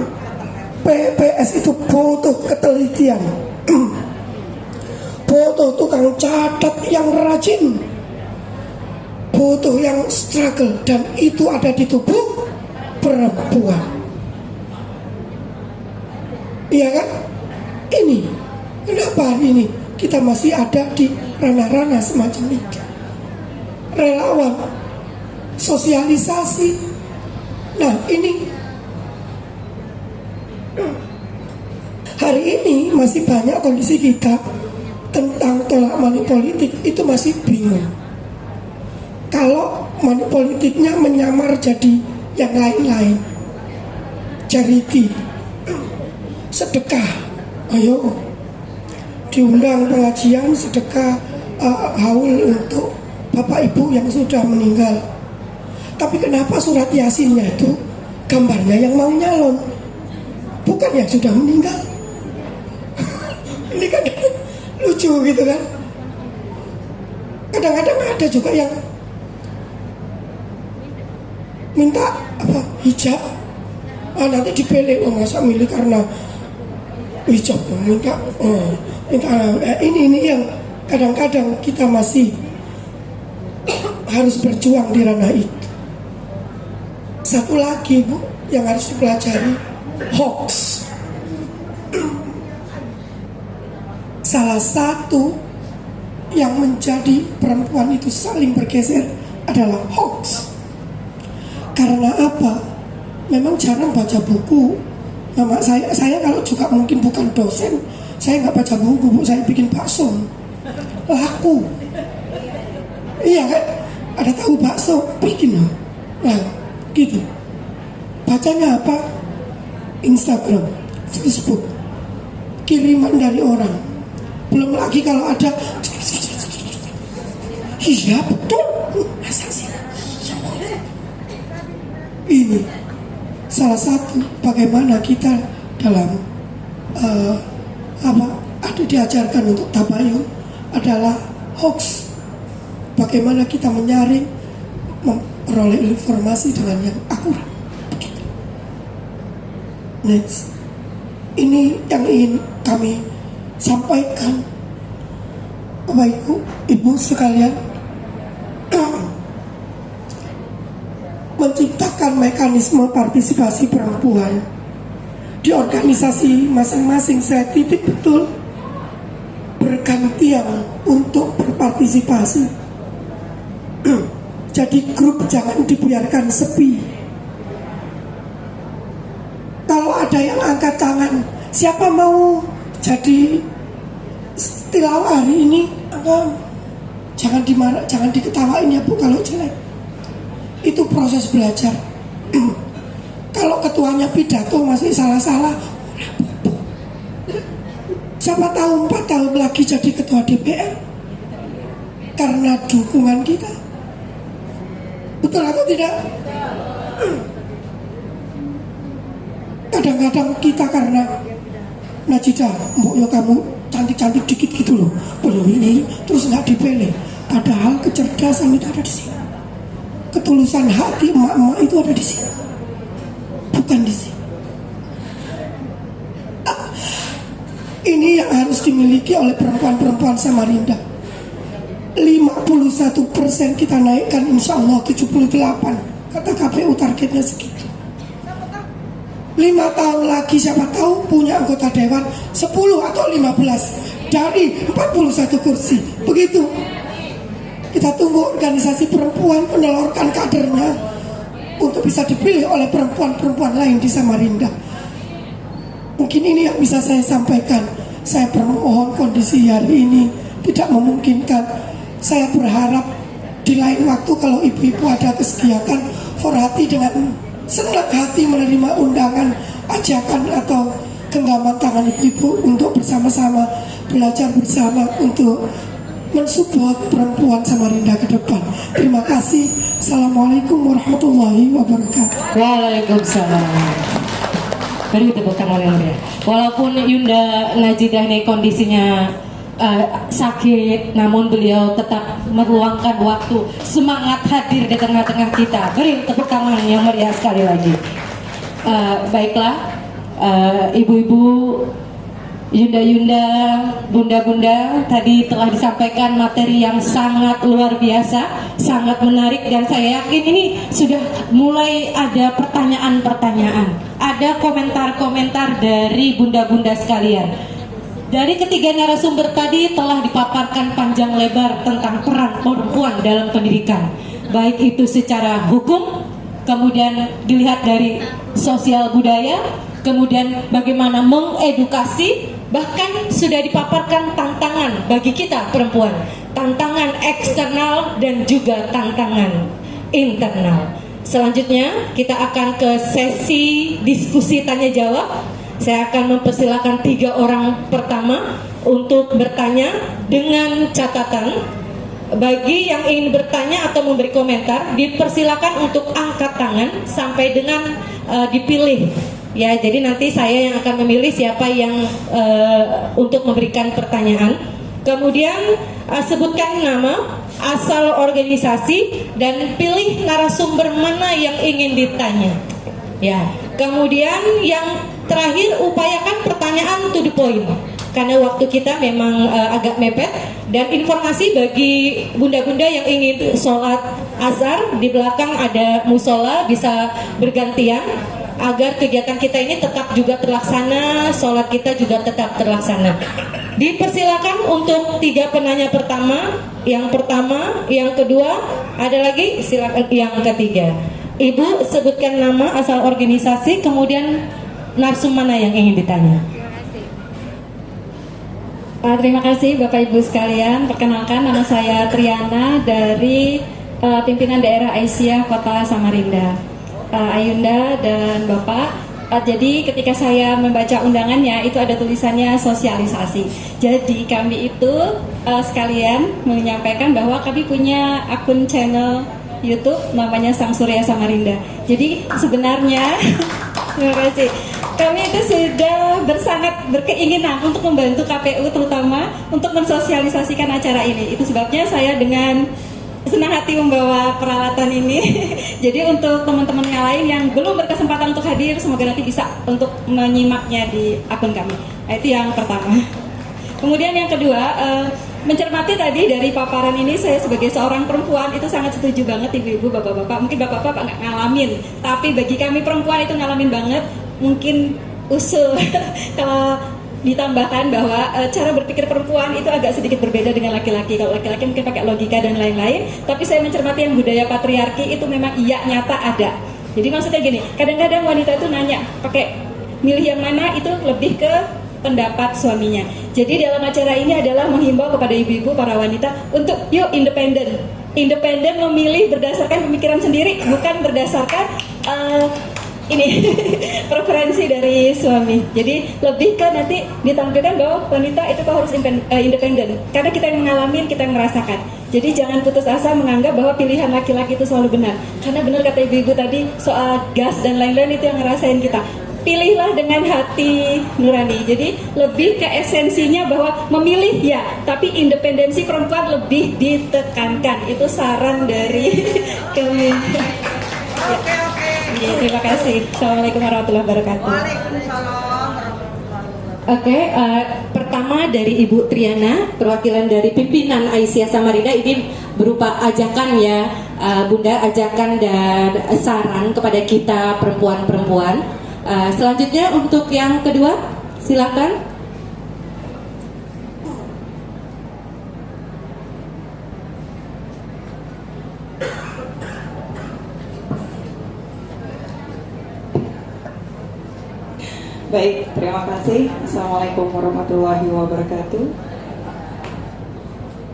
PPS itu butuh ketelitian, butuh tukang catat yang rajin, butuh yang struggle, dan itu ada di tubuh perempuan. Iya kan? Ini kenapa hari ini kita masih ada di ranah-ranah semacam itu? Relawan, sosialisasi. Nah ini hari ini masih banyak kondisi kita tentang tolak money politik itu masih bingung. Kalau money politiknya menyamar jadi yang lain-lain, charity, sedekah, ayo diundang pengajian sedekah haul untuk bapak ibu yang sudah meninggal. Tapi kenapa surat yasinnya itu gambarnya yang mau nyalon, bukan yang sudah meninggal? Ini kan lucu gitu kan. Kadang-kadang ada juga yang minta apa hijab, nanti dipilih, masa milih karena hijab, minta ini yang kadang-kadang kita masih harus berjuang di ranah itu. Satu lagi Bu yang harus dipelajari, hoax. Salah satu yang menjadi perempuan itu saling bergeser adalah hoax. Karena apa? Memang jarang baca buku. Mama saya kalau juga mungkin bukan dosen, saya nggak baca buku, Bu. Saya bikin bakso, laku. Iya kan? Ada tahu bakso, bikin loh. Nah, gitu. Bacanya apa? Instagram, Facebook, kiriman dari orang. Belum lagi kalau ada, iya betul, masa sih? Ini salah satu bagaimana kita dalam ada diajarkan untuk tabayun adalah hoax. Bagaimana kita menyaring, memperoleh informasi dengan yang akurat. Begitu. Next, ini yang ingin kami sampaikan, Bapak Ibu sekalian, menciptakan mekanisme partisipasi perempuan di organisasi masing-masing. Saya titik betul bergantian untuk berpartisipasi. Jadi grup jangan dibiarkan sepi. Kalau ada yang angkat tangan, siapa mau jadi tilawah hari ini, jangan dimarah, jangan diketawain ya Bu kalau jelek. Itu proses belajar. Kalau ketuanya pidato masih salah-salah, siapa tahu 4 tahun lagi jadi ketua DPR karena dukungan kita. Betul atau tidak? Kadang-kadang kita karena Najidah, mbok yo kamu cantik-cantik dikit gitu loh, belum ini terus nggak dipilih. Padahal kecerdasan itu ada di sini, ketulusan hati emak-emak itu ada di sini, bukan di sini. Ini yang harus dimiliki oleh perempuan-perempuan Samarinda. 51% kita naikkan, insya Allah 78. Kata KPU targetnya segitu. 5 tahun lagi siapa tahu punya anggota dewan 10 atau 15 dari 41 kursi. Begitu. Kita tunggu organisasi perempuan menelurkan kadernya. untuk bisa dipilih oleh perempuan-perempuan lain di Samarinda. Mungkin ini yang bisa saya sampaikan. Saya bermohon kondisi hari ini tidak memungkinkan. Saya berharap di lain waktu kalau ibu-ibu ada kegiatan, Forhati dengan senang hati menerima undangan, ajakan atau genggaman tangan ibu-ibu untuk bersama-sama belajar bersama untuk mensupport perempuan Samarinda ke depan. Terima kasih. Assalamualaikum warahmatullahi wabarakatuh. Waalaikumsalam. Beri tepuk tangan yang meriah. Walaupun Yunda Najidah ini kondisinya sakit, namun beliau tetap meluangkan waktu, semangat hadir di tengah-tengah kita. Beri tepuk tangan yang meriah sekali lagi. Baiklah, ibu-ibu, Yunda-yunda, bunda-bunda, tadi telah disampaikan materi yang sangat luar biasa, sangat menarik, dan saya yakin ini sudah mulai ada pertanyaan-pertanyaan, ada komentar-komentar dari bunda-bunda sekalian. Dari ketiga narasumber tadi telah dipaparkan panjang lebar tentang peran perempuan dalam pendidikan, baik itu secara hukum, kemudian dilihat dari sosial budaya, kemudian bagaimana mengedukasi, bahkan sudah dipaparkan tantangan bagi kita perempuan, tantangan eksternal dan juga tantangan internal. Selanjutnya kita akan ke sesi diskusi tanya jawab. Saya akan mempersilahkan 3 orang pertama untuk bertanya dengan catatan. Bagi yang ingin bertanya atau memberi komentar, dipersilakan untuk angkat tangan sampai dengan dipilih. Ya, jadi nanti saya yang akan memilih siapa yang untuk memberikan pertanyaan. Kemudian sebutkan nama, asal organisasi, dan pilih narasumber mana yang ingin ditanya. Ya, kemudian yang terakhir upayakan pertanyaan to the point, karena waktu kita memang agak mepet. Dan informasi bagi bunda-bunda yang ingin sholat azhar, di belakang ada musola, bisa bergantian agar kegiatan kita ini tetap juga terlaksana, sholat kita juga tetap terlaksana. Dipersilakan untuk 3 penanya pertama, yang kedua, ada lagi, silakan yang ketiga. Ibu sebutkan nama, asal organisasi, kemudian narsum mana yang ingin ditanya. Terima kasih Bapak Ibu sekalian. Perkenalkan, nama saya Triana dari pimpinan daerah Aisyah Kota Samarinda. Ayunda dan Bapak, jadi ketika saya membaca undangannya itu ada tulisannya sosialisasi. Jadi kami itu sekalian menyampaikan bahwa kami punya akun channel YouTube namanya Sang Surya Samarinda. Jadi sebenarnya terima kasih. Kami itu sudah sangat berkeinginan untuk membantu KPU, terutama untuk mensosialisasikan acara ini. Itu sebabnya saya dengan senang hati membawa peralatan ini. Jadi untuk teman-teman yang lain yang belum berkesempatan untuk hadir, semoga nanti bisa untuk menyimaknya di akun kami. Nah, itu yang pertama. Kemudian yang kedua, mencermati tadi dari paparan ini, saya sebagai seorang perempuan itu sangat setuju banget ibu-ibu, bapak-bapak. Mungkin bapak-bapak nggak ngalamin, tapi bagi kami perempuan itu ngalamin banget. Mungkin usul kalau ditambahkan bahwa cara berpikir perempuan itu agak sedikit berbeda dengan laki-laki. Kalau laki-laki mungkin pakai logika dan lain-lain, tapi saya mencermati yang budaya patriarki itu memang iya nyata ada. Jadi maksudnya gini, kadang-kadang wanita itu nanya pakai milih yang mana, itu lebih ke pendapat suaminya. Jadi dalam acara ini adalah menghimbau kepada ibu-ibu, para wanita untuk yuk independen memilih berdasarkan pemikiran sendiri, bukan berdasarkan ini preferensi dari suami. Jadi lebih ke nanti ditampilkan bahwa wanita itu harus independen, karena kita yang mengalami, kita yang merasakan. Jadi jangan putus asa menganggap bahwa pilihan laki-laki itu selalu benar, karena benar kata ibu-ibu tadi soal gas dan lain-lain itu yang ngerasain kita. Pilihlah dengan hati nurani. Jadi lebih ke esensinya bahwa memilih ya, tapi independensi perempuan lebih ditekankan. Itu saran dari kami. Ya. Ya, terima kasih. Assalamualaikum warahmatullahi wabarakatuh. Oke, pertama dari Ibu Triana, perwakilan dari pimpinan Aisyah Samarinda, ini berupa ajakan ya, Bunda, ajakan dan saran kepada kita perempuan-perempuan. Selanjutnya untuk yang kedua, silakan. Baik, terima kasih. Assalamualaikum warahmatullahi wabarakatuh.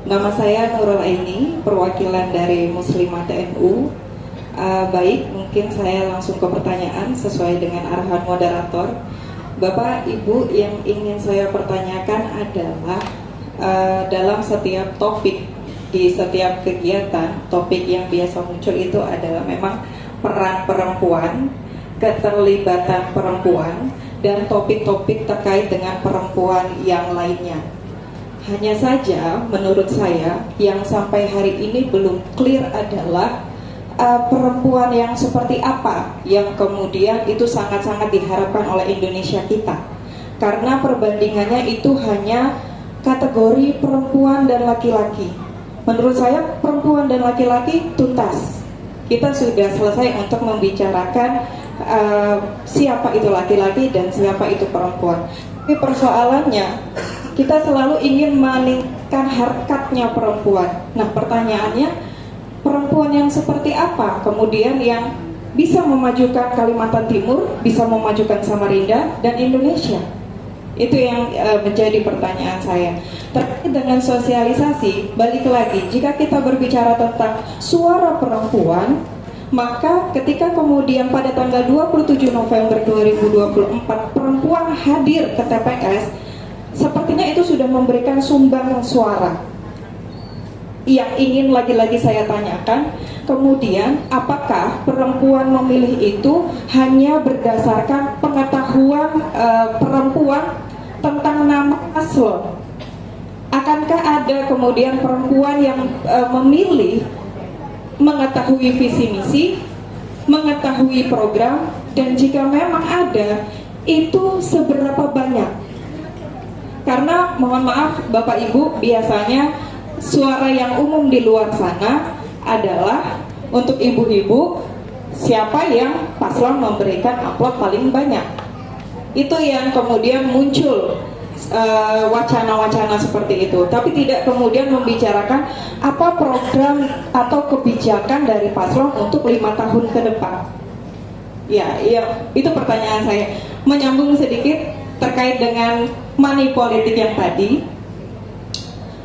Nama saya Nurul Aini, perwakilan dari Muslimat NU. Baik, mungkin saya langsung ke pertanyaan sesuai dengan arahan moderator. Bapak, Ibu, yang ingin saya pertanyakan adalah dalam setiap topik, di setiap kegiatan, topik yang biasa muncul itu adalah memang peran perempuan, keterlibatan perempuan, dan topik-topik terkait dengan perempuan yang lainnya. Hanya saja menurut saya yang sampai hari ini belum clear adalah perempuan yang seperti apa yang kemudian itu sangat-sangat diharapkan oleh Indonesia kita. Karena perbandingannya itu hanya kategori perempuan dan laki-laki. Menurut saya perempuan dan laki-laki tuntas. Kita sudah selesai untuk membicarakan siapa itu laki-laki dan siapa itu perempuan. Tapi persoalannya kita selalu ingin meningkatkan harkatnya perempuan. Nah, pertanyaannya, perempuan yang seperti apa kemudian yang bisa memajukan Kalimantan Timur, bisa memajukan Samarinda dan Indonesia? Itu yang menjadi pertanyaan saya. Terkait dengan sosialisasi, balik lagi, jika kita berbicara tentang suara perempuan, maka ketika kemudian pada tanggal 27 November 2024 perempuan hadir ke TPS, sepertinya itu sudah memberikan sumbang suara. Yang ingin lagi-lagi saya tanyakan, kemudian apakah perempuan memilih itu hanya berdasarkan pengetahuan perempuan tentang nama paslon? Akankah ada kemudian perempuan yang memilih mengetahui visi misi, mengetahui program, dan jika memang ada, itu seberapa banyak? Karena mohon maaf Bapak Ibu, biasanya suara yang umum di luar sana adalah untuk ibu-ibu siapa yang paslon memberikan amplop paling banyak. Itu yang kemudian muncul wacana-wacana seperti itu, tapi tidak kemudian membicarakan apa program atau kebijakan dari paslon untuk 5 tahun ke depan. Ya, itu pertanyaan saya. Menyambung sedikit terkait dengan money politik yang tadi,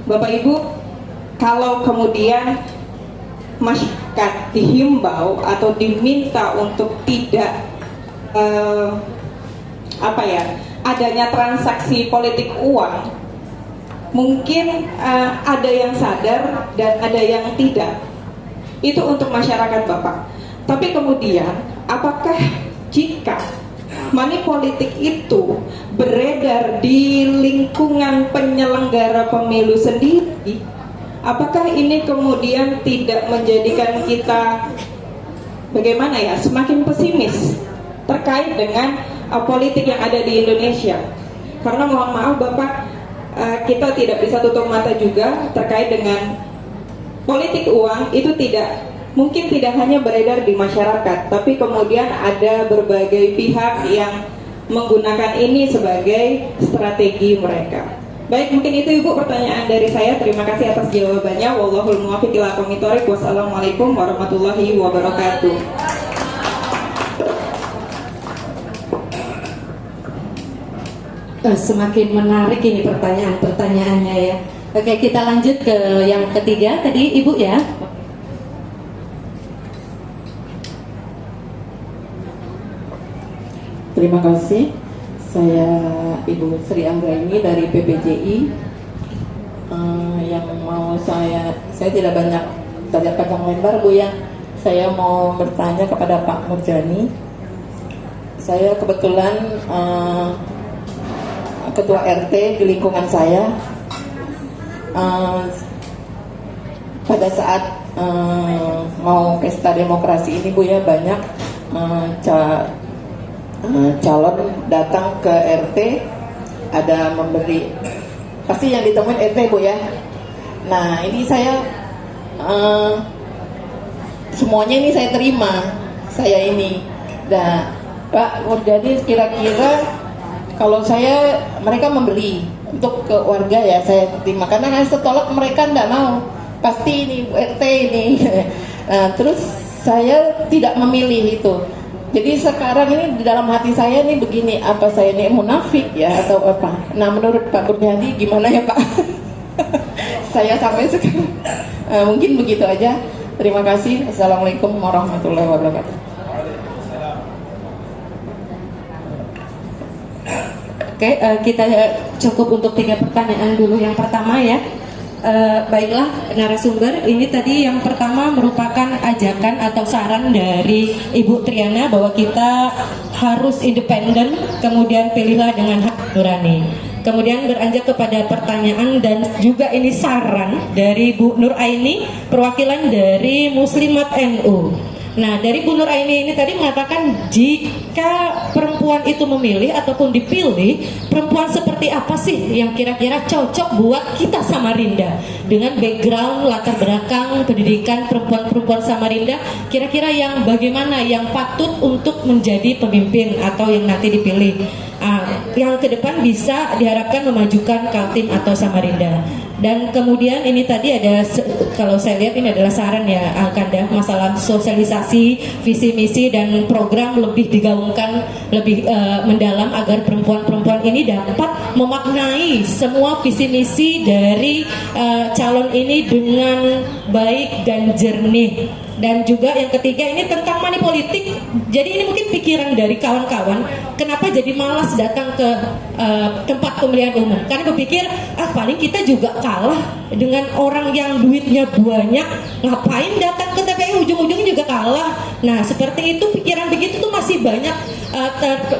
Bapak Ibu, kalau kemudian masyarakat dihimbau atau diminta untuk tidak adanya transaksi politik uang, mungkin ada yang sadar dan ada yang tidak. Itu untuk masyarakat Bapak. Tapi kemudian apakah jika money politik itu beredar di lingkungan penyelenggara pemilu sendiri, apakah ini kemudian tidak menjadikan kita bagaimana ya, semakin pesimis terkait dengan politik yang ada di Indonesia? Karena mohon maaf Bapak, kita tidak bisa tutup mata juga terkait dengan politik uang itu mungkin tidak hanya beredar di masyarakat, tapi kemudian ada berbagai pihak yang menggunakan ini sebagai strategi mereka. Baik, mungkin itu Ibu pertanyaan dari saya. Terima kasih atas jawabannya. Wallahul muwaffiq ila aqwamit thoriq. Wassalamualaikum warahmatullahi wabarakatuh. Semakin menarik ini pertanyaannya ya. Oke, kita lanjut ke yang ketiga tadi Ibu ya. Terima kasih. Saya Ibu Sri Anggraini dari PPJI. Yang mau saya tidak banyak panjang lebar Bu ya. Saya mau bertanya kepada Pak Murjani. Saya kebetulan ketua RT di lingkungan saya. Pada saat mau pesta demokrasi ini Bu ya, banyak calon datang ke RT, ada memberi, pasti yang ditemuin RT Bu ya. Nah ini saya semuanya ini saya terima, saya ini. Nah Pak Murjani, kira-kira kalau mereka membeli untuk ke warga ya saya terima, karena saya tolak mereka tidak mau, pasti ini RT ini. Nah, terus saya tidak memilih itu. Jadi sekarang ini di dalam hati saya nih begini, apa saya ini munafik ya atau apa? Nah menurut Pak Kurniadi gimana ya Pak? Saya sampai sekarang mungkin begitu aja. Terima kasih. Assalamualaikum warahmatullahi wabarakatuh. Oke, kita cukup untuk 3 pertanyaan dulu. Yang pertama ya. Baiklah narasumber, ini tadi yang pertama merupakan ajakan atau saran dari Ibu Triana bahwa kita harus independen, kemudian pilihlah dengan hak nurani. Kemudian beranjak kepada pertanyaan dan juga ini saran dari Bu Nur Aini, perwakilan dari Muslimat NU. Nah, dari Bu Nur Aini ini tadi mengatakan jika perempuan itu memilih ataupun dipilih, perempuan seperti apa sih yang kira-kira cocok buat kita Samarinda dengan background latar belakang pendidikan perempuan-perempuan Samarinda, kira-kira yang bagaimana yang patut untuk menjadi pemimpin atau yang nanti dipilih, yang ke depan bisa diharapkan memajukan Kaltim atau Samarinda. Dan kemudian ini tadi ada, kalau saya lihat ini adalah saran ya Alkanda, masalah sosialisasi visi misi dan program lebih digaungkan lebih mendalam agar perempuan-perempuan ini dapat memaknai semua visi misi dari calon ini dengan baik dan jernih. Dan juga yang ketiga ini tentang money politik. Jadi ini mungkin pikiran dari kawan-kawan, kenapa jadi malas datang ke tempat pemilihan umum? Karena berpikir paling kita juga kalah dengan orang yang duitnya banyak, ngapain datang ke TPU, ujung-ujungnya juga kalah. Nah seperti itu, pikiran begitu tuh masih banyak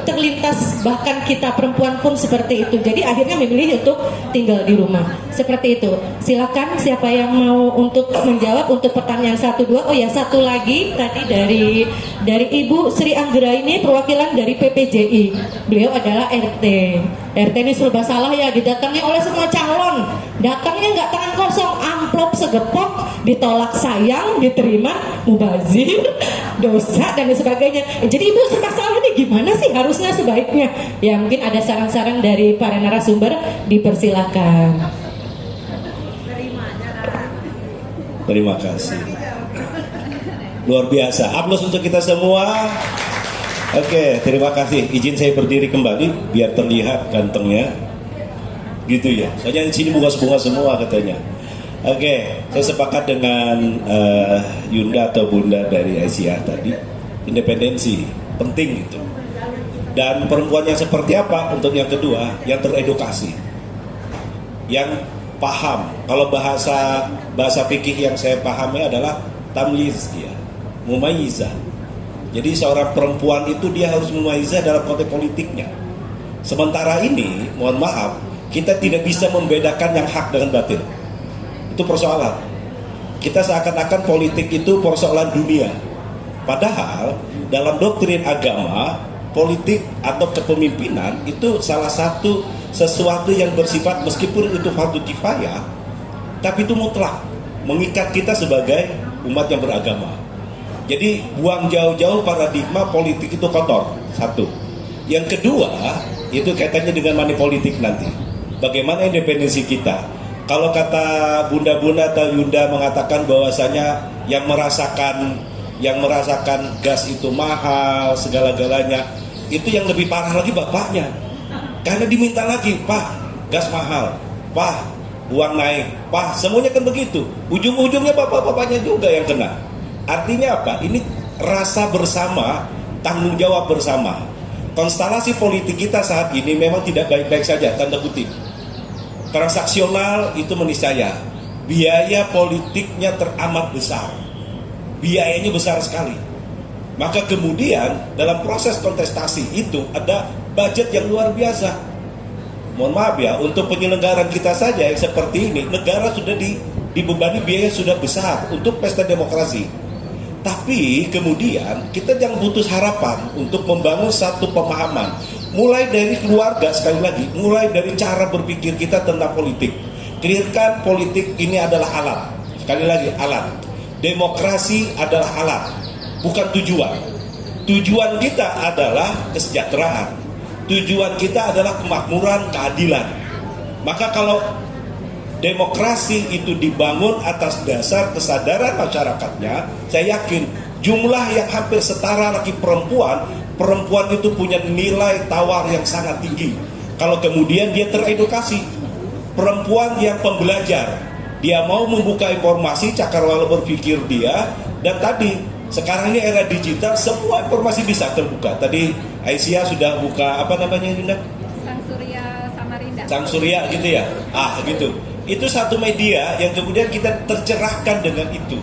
terlintas, bahkan kita perempuan pun seperti itu. Jadi akhirnya memilih untuk tinggal di rumah. Seperti itu. Silakan siapa yang mau untuk menjawab untuk pertanyaan 1, 2. Oh ya, satu lagi tadi dari Ibu Sri Anggra ini perwakilan dari PPJI. Beliau adalah RT. RT ini serba salah ya, didatangi oleh semua calon. Datangnya nggak tangan kosong, amplop segepok, ditolak sayang, diterima mubazir, dosa dan sebagainya. Jadi Ibu serba salah nih, gimana sih harusnya sebaiknya? Ya mungkin ada saran-saran dari para narasumber, dipersilakan. Terima kasih. Luar biasa. Aplaus untuk kita semua. Oke, terima kasih. Izin saya berdiri kembali biar terlihat gantengnya. Gitu ya. Soalnya di sini bunga-bunga semua katanya. Oke, saya sepakat dengan Yunda atau Bunda dari Aisyah tadi. Independensi penting gitu. Dan perempuan yang seperti apa untuk yang kedua, yang teredukasi, yang paham. Kalau bahasa fikih yang saya pahami adalah tamyiz dia, mumayyizah. Jadi seorang perempuan itu dia harus mumayyizah dalam konteks politiknya. Sementara ini, mohon maaf, kita tidak bisa membedakan yang hak dengan batil. Itu persoalan. Kita seakan-akan politik itu persoalan dunia. Padahal dalam doktrin agama, politik atau kepemimpinan itu salah satu sesuatu yang bersifat, meskipun itu fardu kifayah, tapi itu mutlak, mengikat kita sebagai umat yang beragama. Jadi buang jauh-jauh paradigma politik itu kotor. Satu. Yang kedua, itu kaitannya dengan money politik nanti. Bagaimana independensi kita? Kalau kata bunda-bunda atau Yunda mengatakan bahwasanya yang merasakan gas itu mahal, segala-galanya, itu yang lebih parah lagi bapaknya. Karena diminta lagi, Pak, gas mahal, Pak, uang naik, Pak, semuanya kan begitu. Ujung-ujungnya bapak-bapaknya juga yang kena. Artinya apa? Ini rasa bersama, tanggung jawab bersama. Konstelasi politik kita saat ini memang tidak baik-baik saja, tanda kutip. Transaksional itu meniscaya. Biaya politiknya teramat besar. Biayanya besar sekali. Maka kemudian dalam proses kontestasi itu ada budget yang luar biasa. Mohon maaf ya, untuk penyelenggaraan kita saja yang seperti ini, negara sudah dibebani biaya sudah besar untuk pesta demokrasi. Tapi kemudian kita jangan putus harapan untuk membangun satu pemahaman. Mulai dari keluarga, sekali lagi, mulai dari cara berpikir kita tentang politik. Clearkan politik ini adalah alat. Sekali lagi, alat. Demokrasi adalah alat, bukan tujuan. Tujuan kita adalah kesejahteraan. Tujuan kita adalah kemakmuran, keadilan. Maka kalau demokrasi itu dibangun atas dasar kesadaran masyarakatnya, saya yakin jumlah yang hampir setara laki perempuan, perempuan itu punya nilai tawar yang sangat tinggi. Kalau kemudian dia teredukasi, perempuan yang pembelajar, dia mau membuka informasi, cakrawala berpikir dia, dan tadi sekarang ini era digital, semua informasi bisa terbuka. Tadi Aisyah sudah buka apa namanya Yunda? Sang Surya Samarinda. Sang Surya gitu ya. Gitu. Itu satu media yang kemudian kita tercerahkan dengan itu.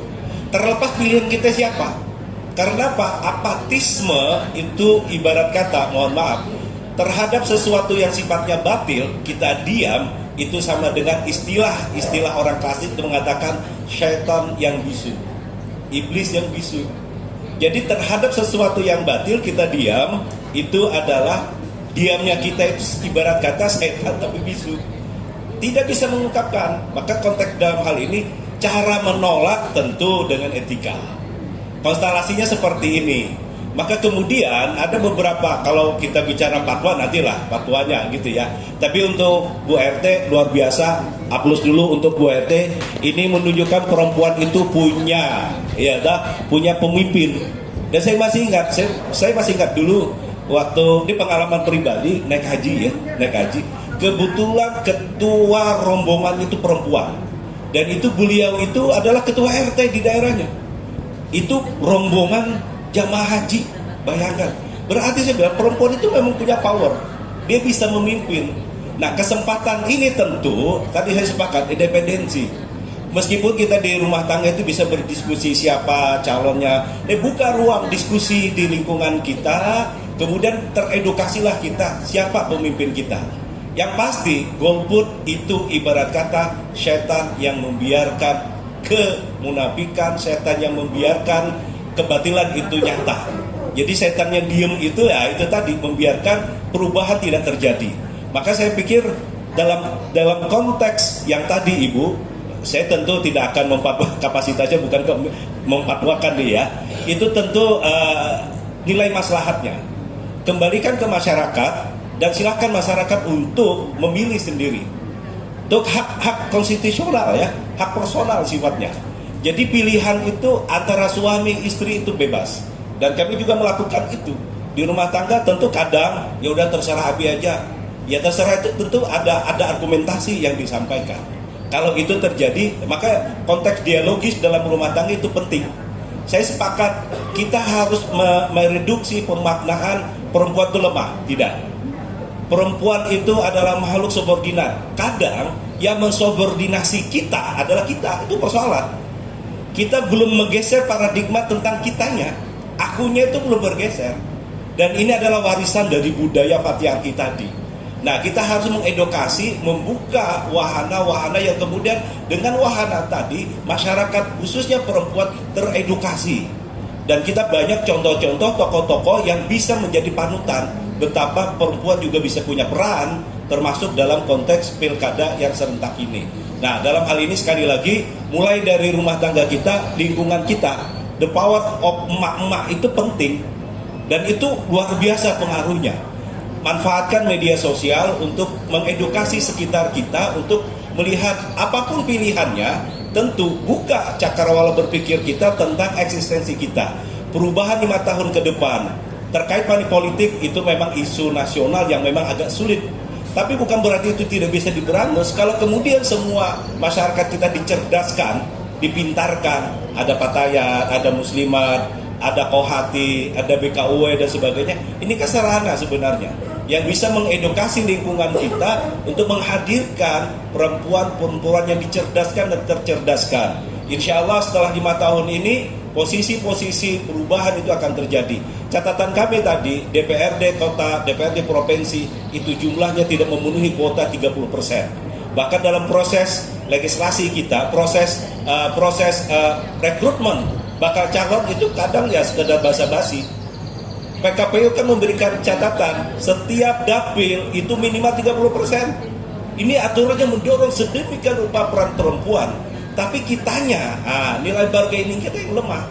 Terlepas pilihan kita siapa. Karena apa? Apatisme itu ibarat kata, mohon maaf, terhadap sesuatu yang sifatnya batil, kita diam, itu sama dengan istilah orang klasik itu mengatakan syaitan yang bisu, iblis yang bisu. Jadi terhadap sesuatu yang batil kita diam, itu adalah diamnya kita itu ibarat kata syaitan tapi bisu, tidak bisa mengungkapkan. Maka konteks dalam hal ini, cara menolak tentu dengan etika. Konstelasinya seperti ini. Maka kemudian ada beberapa, kalau kita bicara fatwa nantilah fatwanya gitu ya. Tapi untuk Bu RT luar biasa, aplaus dulu untuk Bu RT. Ini menunjukkan perempuan itu punya punya pemimpin. Dan saya masih ingat dulu waktu ini pengalaman pribadi naik haji. Kebetulan ketua rombongan itu perempuan. Dan itu beliau itu adalah ketua RT di daerahnya. Itu rombongan jamaah haji, bayangkan. Berarti saya bilang perempuan itu memang punya power, dia bisa memimpin. Nah kesempatan ini tentu tadi saya sepakat independensi. Meskipun kita di rumah tangga itu bisa berdiskusi siapa calonnya, buka ruang diskusi di lingkungan kita, kemudian teredukasilah kita siapa pemimpin kita. Yang pasti golput itu ibarat kata setan yang membiarkan kemunafikan, setan yang membiarkan kebatilan itu nyata. Jadi setan yang diem itu itu tadi membiarkan perubahan tidak terjadi. Maka saya pikir dalam konteks yang tadi Ibu, saya tentu tidak akan kapasitasnya bukan memfatwakan dia. Itu tentu nilai maslahatnya. Kembalikan ke masyarakat dan silakan masyarakat untuk memilih sendiri. Itu hak konstitusional hak personal sifatnya. Jadi pilihan itu antara suami istri itu bebas, dan kami juga melakukan itu di rumah tangga. Tentu kadang ya udah terserah Abi aja, ya terserah itu tentu ada argumentasi yang disampaikan. Kalau itu terjadi, maka konteks dialogis dalam rumah tangga itu penting. Saya sepakat kita harus mereduksi pemaknaan perempuan itu lemah. Tidak, perempuan itu adalah makhluk subordinat. Kadang yang mensubordinasi kita adalah kita, itu persoalan. Kita belum menggeser paradigma tentang kitanya, akunya itu belum bergeser. Dan ini adalah warisan dari budaya patriarki tadi. Nah kita harus mengedukasi, membuka wahana-wahana yang kemudian dengan wahana tadi masyarakat khususnya perempuan teredukasi. Dan kita banyak contoh-contoh tokoh-tokoh yang bisa menjadi panutan betapa perempuan juga bisa punya peran, termasuk dalam konteks pilkada yang serentak ini. Nah dalam hal ini sekali lagi, mulai dari rumah tangga kita, lingkungan kita, the power of emak-emak itu penting. Dan itu luar biasa pengaruhnya. Manfaatkan media sosial untuk mengedukasi sekitar kita, untuk melihat apapun pilihannya, tentu buka cakrawala berpikir kita tentang eksistensi kita. Perubahan 5 tahun ke depan, terkait money politik itu memang isu nasional yang memang agak sulit. Tapi bukan berarti itu tidak bisa diberangus kalau kemudian semua masyarakat kita dicerdaskan, dipintarkan. Ada Patayat, ada Muslimat, ada Kohati, ada BKUW dan sebagainya. Ini kesarana sebenarnya yang bisa mengedukasi lingkungan kita untuk menghadirkan perempuan-perempuan yang dicerdaskan dan tercerdaskan. Insya Allah setelah 5 tahun ini posisi-posisi perubahan itu akan terjadi. Catatan kami tadi, DPRD kota, DPRD provinsi itu jumlahnya tidak memenuhi kuota 30%. Bahkan dalam proses legislasi kita, proses rekrutmen bakal calon itu kadang ya sekedar basa-basi. PKPU kan memberikan catatan setiap dapil itu minimal 30%. Ini aturannya mendorong sedemikian rupa peran perempuan. Tapi kitanya, nilai bargaining kita yang lemah.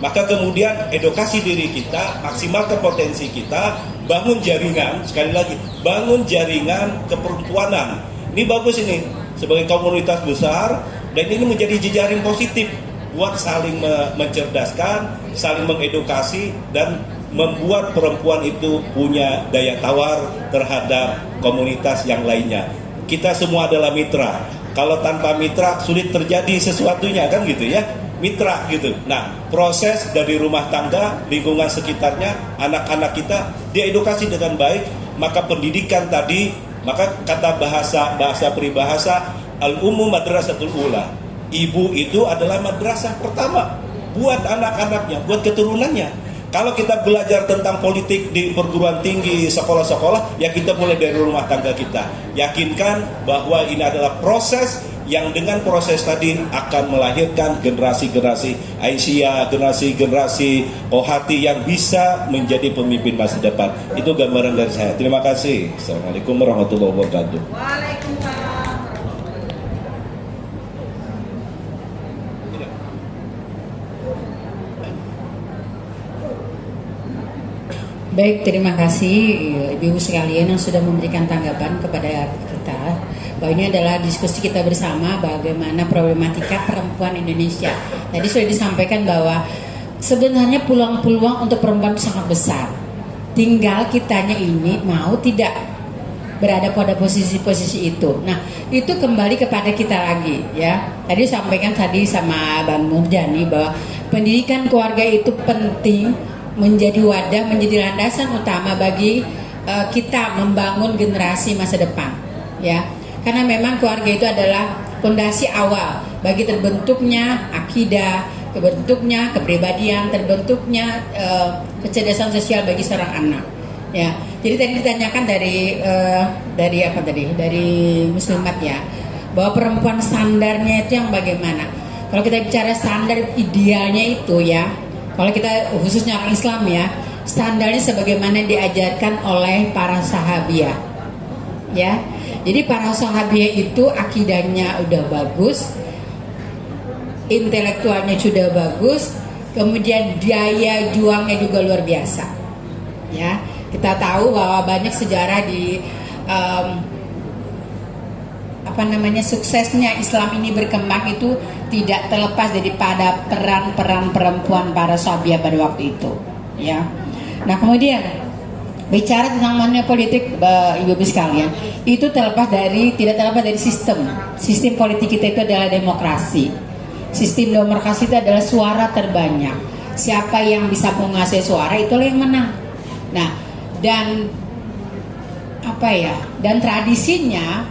Maka kemudian edukasi diri kita, maksimalkan potensi kita, bangun jaringan, sekali lagi, bangun jaringan keperempuanan. Ini bagus ini, sebagai komunitas besar, dan ini menjadi jejaring positif. buat saling mencerdaskan, saling mengedukasi, dan membuat perempuan itu punya daya tawar terhadap komunitas yang lainnya. Kita semua adalah mitra. Kalau tanpa mitra sulit terjadi sesuatunya, kan gitu ya. Mitra gitu. Nah, proses dari rumah tangga, lingkungan sekitarnya, anak-anak kita diedukasi dengan baik, maka pendidikan tadi, maka kata bahasa peribahasa al-ummu madrasatul ula. Ibu itu adalah madrasah pertama buat anak-anaknya, buat keturunannya. Kalau kita belajar tentang politik di perguruan tinggi, sekolah-sekolah, ya kita mulai dari rumah tangga kita. Yakinkan bahwa ini adalah proses yang dengan proses tadi akan melahirkan generasi-generasi Aisyah, generasi-generasi Kohati yang bisa menjadi pemimpin masa depan. Itu gambaran dari saya. Terima kasih. Assalamualaikum warahmatullahi wabarakatuh. Baik, terima kasih Ibu sekalian yang sudah memberikan tanggapan kepada kita. Bahwa ini adalah diskusi kita bersama bagaimana problematika perempuan Indonesia. Tadi sudah disampaikan bahwa sebenarnya peluang-peluang untuk perempuan sangat besar. Tinggal kitanya ini mau tidak berada pada posisi-posisi itu. Nah, itu kembali kepada kita lagi ya. Tadi sampaikan sama Bang Murjani bahwa pendidikan keluarga itu penting, menjadi wadah, menjadi landasan utama bagi kita membangun generasi masa depan ya. Karena memang keluarga itu adalah fondasi awal bagi terbentuknya akidah, terbentuknya kepribadian, terbentuknya kecerdasan sosial bagi seorang anak ya. Jadi tadi ditanyakan dari Muslimat ya, bahwa perempuan standarnya itu yang bagaimana. Kalau kita bicara standar idealnya itu ya, kalau kita khususnya orang Islam ya, standarnya sebagaimana diajarkan oleh para sahabiah ya. Jadi para sahabiah itu akidahnya udah bagus, intelektualnya sudah bagus, kemudian daya juangnya juga luar biasa ya. Kita tahu bahwa banyak sejarah di suksesnya Islam ini berkembang itu tidak terlepas daripada peran-peran perempuan para sahabiah pada waktu itu ya. Nah, kemudian bicara tentang money politik ibu-ibu sekalian, itu tidak terlepas dari sistem politik kita itu adalah demokrasi. Sistem demokrasi itu adalah suara terbanyak. Siapa yang bisa menguasai suara itulah yang menang. Nah, dan tradisinya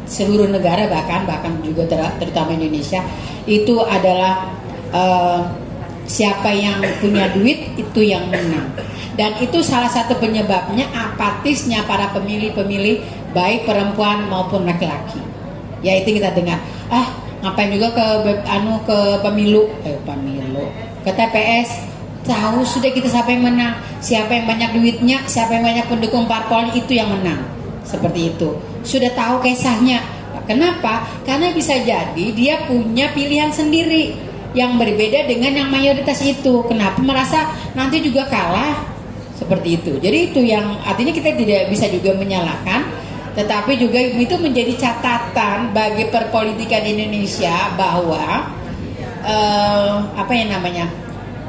seluruh negara bahkan juga terutama Indonesia itu adalah siapa yang punya duit itu yang menang. Dan itu salah satu penyebabnya apatisnya para pemilih-pemilih baik perempuan maupun laki-laki. Ya itu kita dengar, ngapain juga ke pemilu, ke TPS, tahu sudah kita siapa yang menang, siapa yang banyak duitnya, siapa yang banyak pendukung parpol itu yang menang. Seperti itu. Sudah tahu kisahnya. Kenapa? Karena bisa jadi dia punya pilihan sendiri yang berbeda dengan yang mayoritas itu. Kenapa merasa nanti juga kalah? Seperti itu. Jadi itu yang artinya kita tidak bisa juga menyalahkan, tetapi juga itu menjadi catatan bagi perpolitikan Indonesia bahwa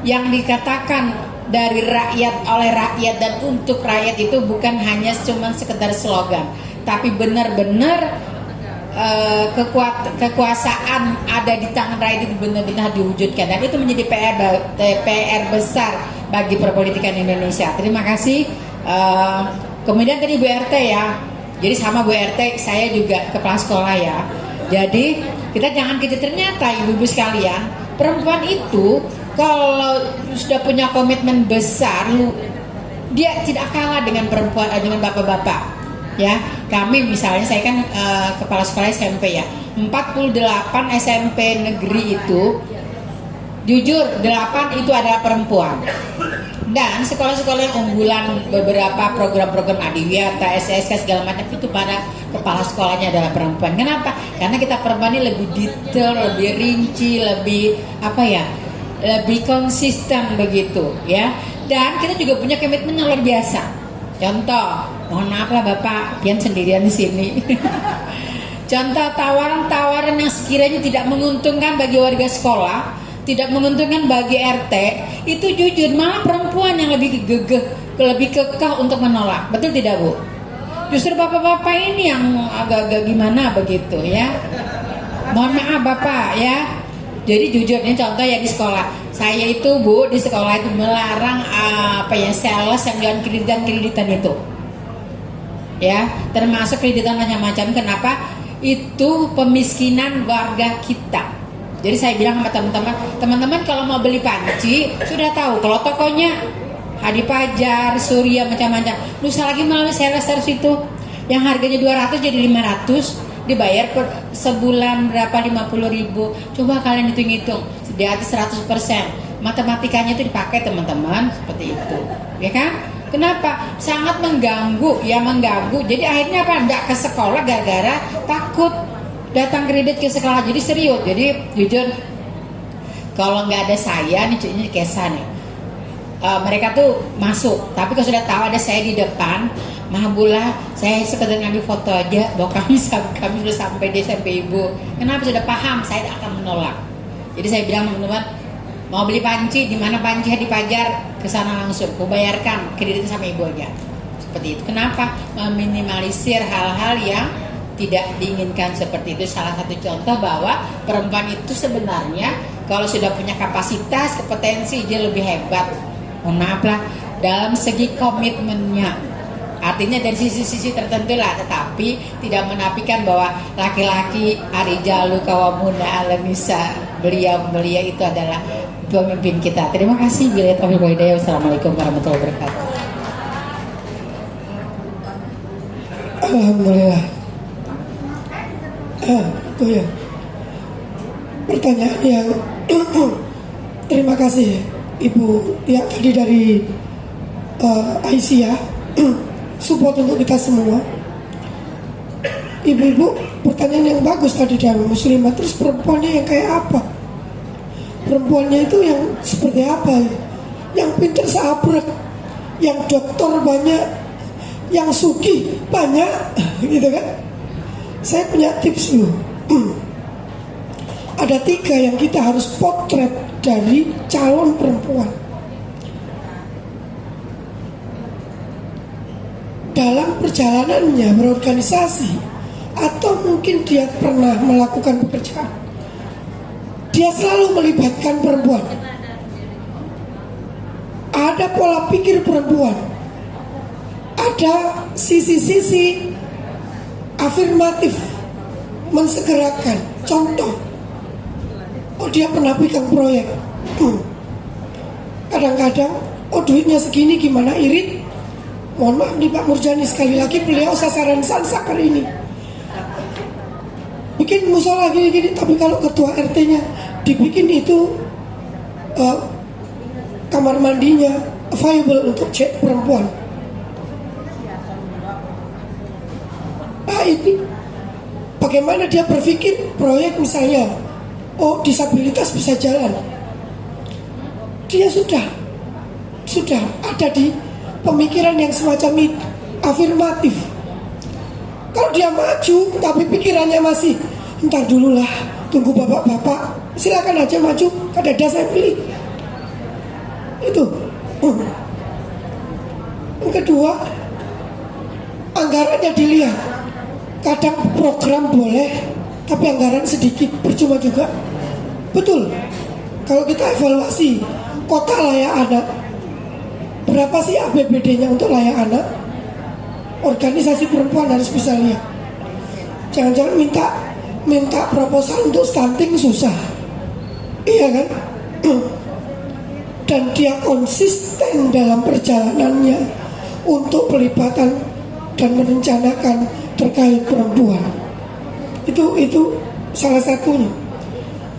yang dikatakan dari rakyat, oleh rakyat dan untuk rakyat itu bukan hanya cuma sekedar slogan, tapi benar-benar kekuasaan ada di tangan rakyat itu benar-benar diwujudkan, dan itu menjadi PR besar bagi perpolitikan Indonesia. Terima kasih. Kemudian tadi Bu RT ya, jadi sama Bu RT saya juga kepala sekolah ya. Jadi kita jangan ternyata ibu-ibu sekalian, perempuan itu kalau sudah punya komitmen besar, dia tidak kalah dengan perempuan, dengan bapak-bapak. Ya, kami misalnya saya kan kepala sekolah SMP ya, 48 SMP negeri itu, jujur 8 itu adalah perempuan. Dan sekolah-sekolah yang unggulan beberapa program-program Adiwiyata, SSK segala macam itu para kepala sekolahnya adalah perempuan. Kenapa? Karena kita perempuan ini lebih detail, lebih rinci, lebih lebih konsisten begitu ya. Dan kita juga punya komitmen yang luar biasa. Contoh, mohon maaf lah Bapak, pian sendirian di sini. Contoh tawaran-tawaran yang sekiranya tidak menguntungkan bagi warga sekolah, tidak menguntungkan bagi RT, itu jujur malah perempuan yang lebih lebih kekeh untuk menolak. Betul tidak, Bu? Justru bapak-bapak ini yang agak-agak gimana begitu ya. Mohon maaf Bapak ya. Jadi jujur ini contoh ya di sekolah. Saya itu Bu di sekolah itu melarang sales yang jualan kreditan itu. Ya, termasuk kreditan macam-macam. Kenapa? Itu pemiskinan warga kita. Jadi saya bilang sama teman-teman kalau mau beli panci sudah tahu kalau tokonya Hadi Pajar, Surya macam-macam. Lusa lagi melalui sales itu yang harganya 200 jadi 500, dibayar per sebulan berapa 50.000. Coba kalian hitung-hitung, di atas 100%. Matematikanya itu dipakai teman-teman seperti itu, ya kan? Kenapa? Sangat mengganggu, ya mengganggu. Jadi akhirnya apa? Nggak ke sekolah gara-gara takut datang kredit ke sekolah. Jadi serius. Jadi jujur, kalau nggak ada saya nih, ini Kesa nih. Mereka tuh masuk, tapi kalau sudah tahu ada saya di depan, Mahabulah, saya sekedar ngambil foto aja bahwa kami sudah sampai di SMP Ibu. Kenapa? Sudah paham, saya akan menolak. Jadi saya bilang teman-teman, mau beli panci, di mana panci Hadi Pajar, ke sana langsung, aku bayarkan kreditnya sama Ibu aja. Seperti itu. Kenapa? Meminimalisir hal-hal yang tidak diinginkan seperti itu. Salah satu contoh bahwa perempuan itu sebenarnya kalau sudah punya kapasitas, kompetensi, dia lebih hebat. Mohon maaf lah, dalam segi komitmennya, artinya dari sisi-sisi tertentu lah, tetapi tidak menafikan bahwa laki-laki arijalu kawamuna ala nisa, beliau itu adalah pemimpin kita. Terima kasih. Bila taufiq wal hidayah. Wassalamualaikum warahmatullahi wabarakatuh. Alhamdulillah. Itu ya pertanyaan yang terima kasih Ibu ya tadi dari Aisyah. Support untuk kita semua. Ibu-ibu pertanyaan yang bagus tadi dari muslimah. Terus perempuannya yang kayak apa? Perempuannya itu yang seperti apa? Yang pintar seabrek, yang dokter banyak, yang sugih banyak, gitu kan? Saya punya tips loh. Ada 3 yang kita harus potret dari calon perempuan. Dalam perjalanannya berorganisasi, atau mungkin dia pernah melakukan pekerjaan, dia selalu melibatkan perempuan. Ada pola pikir perempuan, ada sisi-sisi afirmatif, mensegerakan. Contoh, dia pernah pegang proyek. Kadang-kadang, duitnya segini gimana, irit. Mohon maaf nih Pak Murjani, sekali lagi beliau sasaran sansak hari ini. Bikin musola gini-gini, tapi kalau ketua RT-nya dibikin itu kamar mandinya available untuk cek perempuan. Ini bagaimana dia berpikir proyek misalnya, disabilitas bisa jalan. Dia sudah ada di pemikiran yang semacam itu, afirmatif. Kalau dia maju tapi pikirannya masih entar dulu lah, tunggu bapak-bapak, silakan aja maju, kadada saya pilih. Itu. Yang kedua, anggarannya dilihat. Kadang program boleh, tapi anggaran sedikit, percuma juga. Betul. Kalau kita evaluasi kota layak anak, berapa sih APBD-nya untuk layak anak? Organisasi perempuan harus bisa lihat. Jangan-jangan minta proposal untuk stunting susah, iya kan? Dan dia konsisten dalam perjalanannya untuk pelibatan dan merencanakan terkait perempuan. Itu salah satunya.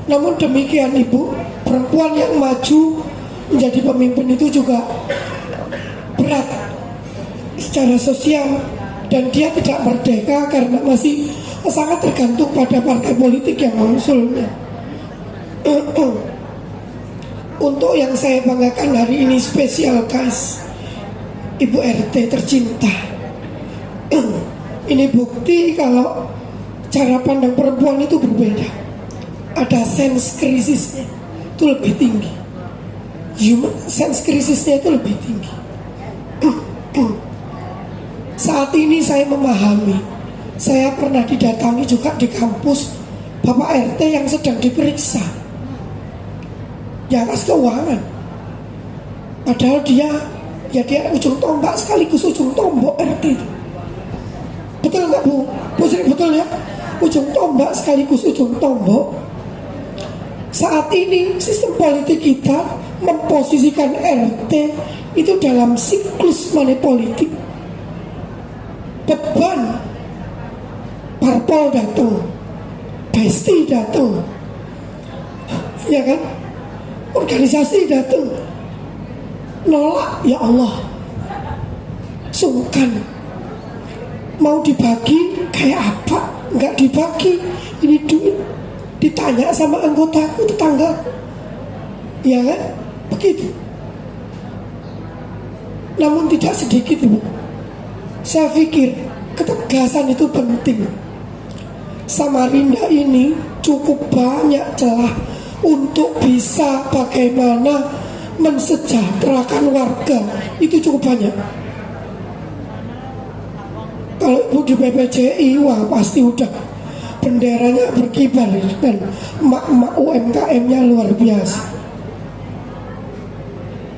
Namun demikian Ibu, perempuan yang maju menjadi pemimpin itu juga berat secara sosial, dan dia tidak merdeka karena masih sangat tergantung pada partai politik yang mengusulnya. Untuk yang saya banggakan hari ini spesial guys, Ibu RT tercinta. Ini bukti kalau cara pandang perempuan itu berbeda. Ada sense krisisnya. itu lebih tinggi, human sense krisisnya itu lebih tinggi. Saat ini saya memahami, saya pernah didatangi juga di kampus Bapak RT yang sedang diperiksa di atas keuangan, padahal dia ujung tombak sekaligus ujung tombak RT itu. Betul nggak Bu? Sri, betul ya? Ujung tombak sekaligus ujung tombak. Saat ini sistem politik kita memposisikan RT itu dalam siklus money politik. Beban parpol datang, besti datang, ya kan? Organisasi datang, nolak, ya Allah, sungkan. Mau dibagi kayak apa? Nggak dibagi, ini duit. Ditanya sama anggotaku, tetanggaku, ya kan? Begitu. Namun tidak sedikit, Bu. Saya pikir ketegasan itu penting. Samarinda ini cukup banyak celah untuk bisa bagaimana mensejahterakan warga. Itu cukup banyak. Kalau Ibu di BPJI, wah pasti udah benderanya berkibar dan emak-emak UMKM-nya luar biasa.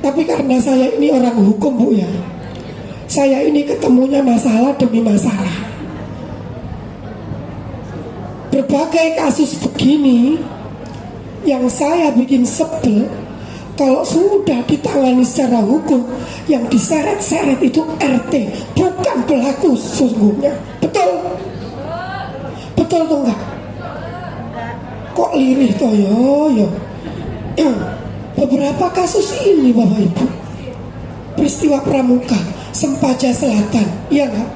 Tapi karena saya ini orang hukum, Bu, ya, saya ini ketemunya masalah demi masalah. Berbagai kasus begini yang saya bikin sebel, kalau sudah ditangani secara hukum, yang diseret-seret itu RT, bukan pelaku sesungguhnya. Betul? Betul tuh enggak? Kok lirih toh yo? Beberapa kasus ini Bapak Ibu, peristiwa Pramuka, Sempaja Selatan, iya enggak?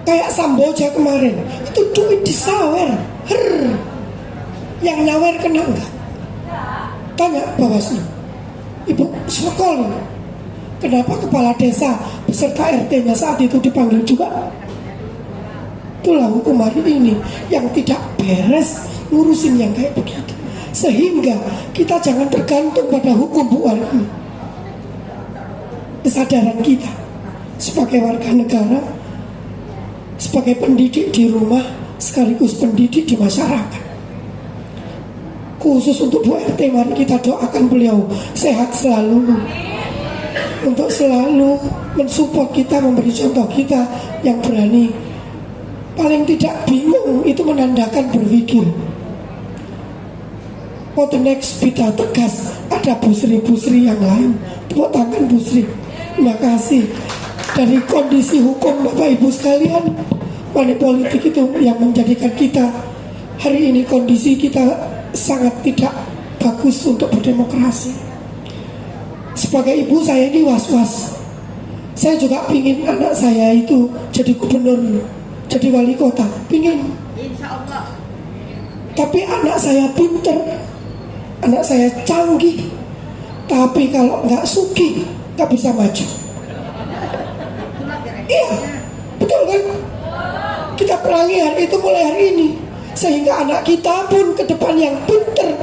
Kayak Samboja kemarin, itu duit disawer, yang nyawer kena enggak? Tanya Bawaslu, Ibu Sukol, kenapa kepala desa beserta RT-nya saat itu dipanggil juga? Itulah hukum hari ini yang tidak beres ngurusin yang kayak begitu. Sehingga kita jangan tergantung pada hukum, Bu, hari ini. Kesadaran kita sebagai warga negara, sebagai pendidik di rumah, sekaligus pendidik di masyarakat. Khusus untuk Bu RT, mari kita doakan beliau sehat selalu, untuk selalu mensupport kita, memberi contoh kita yang berani. Paling tidak bingung itu menandakan berpikir. For the next kita tegas, ada Bu Sri yang lain. Tepuk tangan Bu Sri. Terima kasih. Dari kondisi hukum Bapak Ibu sekalian, money politik itu yang menjadikan kita hari ini kondisi kita sangat tidak bagus untuk berdemokrasi. Sebagai ibu saya ini was-was. Saya juga pingin anak saya itu jadi gubernur, jadi wali kota, pingin. Insya Allah. Tapi anak saya pinter, anak saya canggih, tapi kalau nggak sugih nggak bisa maju. Iya, betul kan? Kita perangi hari itu mulai hari ini, sehingga anak kita pun ke depan yang pinter,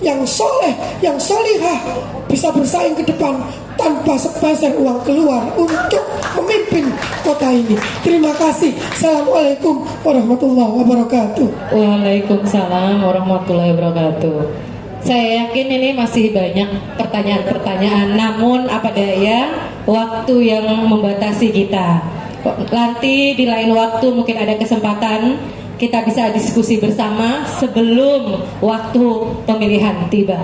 yang soleh, yang solihah, bisa bersaing ke depan tanpa sepeser uang keluar untuk memimpin kota ini. Terima kasih. Assalamualaikum warahmatullahi wabarakatuh. Waalaikumsalam warahmatullahi wabarakatuh. Saya yakin ini masih banyak pertanyaan-pertanyaan, namun apa daya, waktu yang membatasi kita. Nanti di lain waktu mungkin ada kesempatan kita bisa diskusi bersama sebelum waktu pemilihan tiba.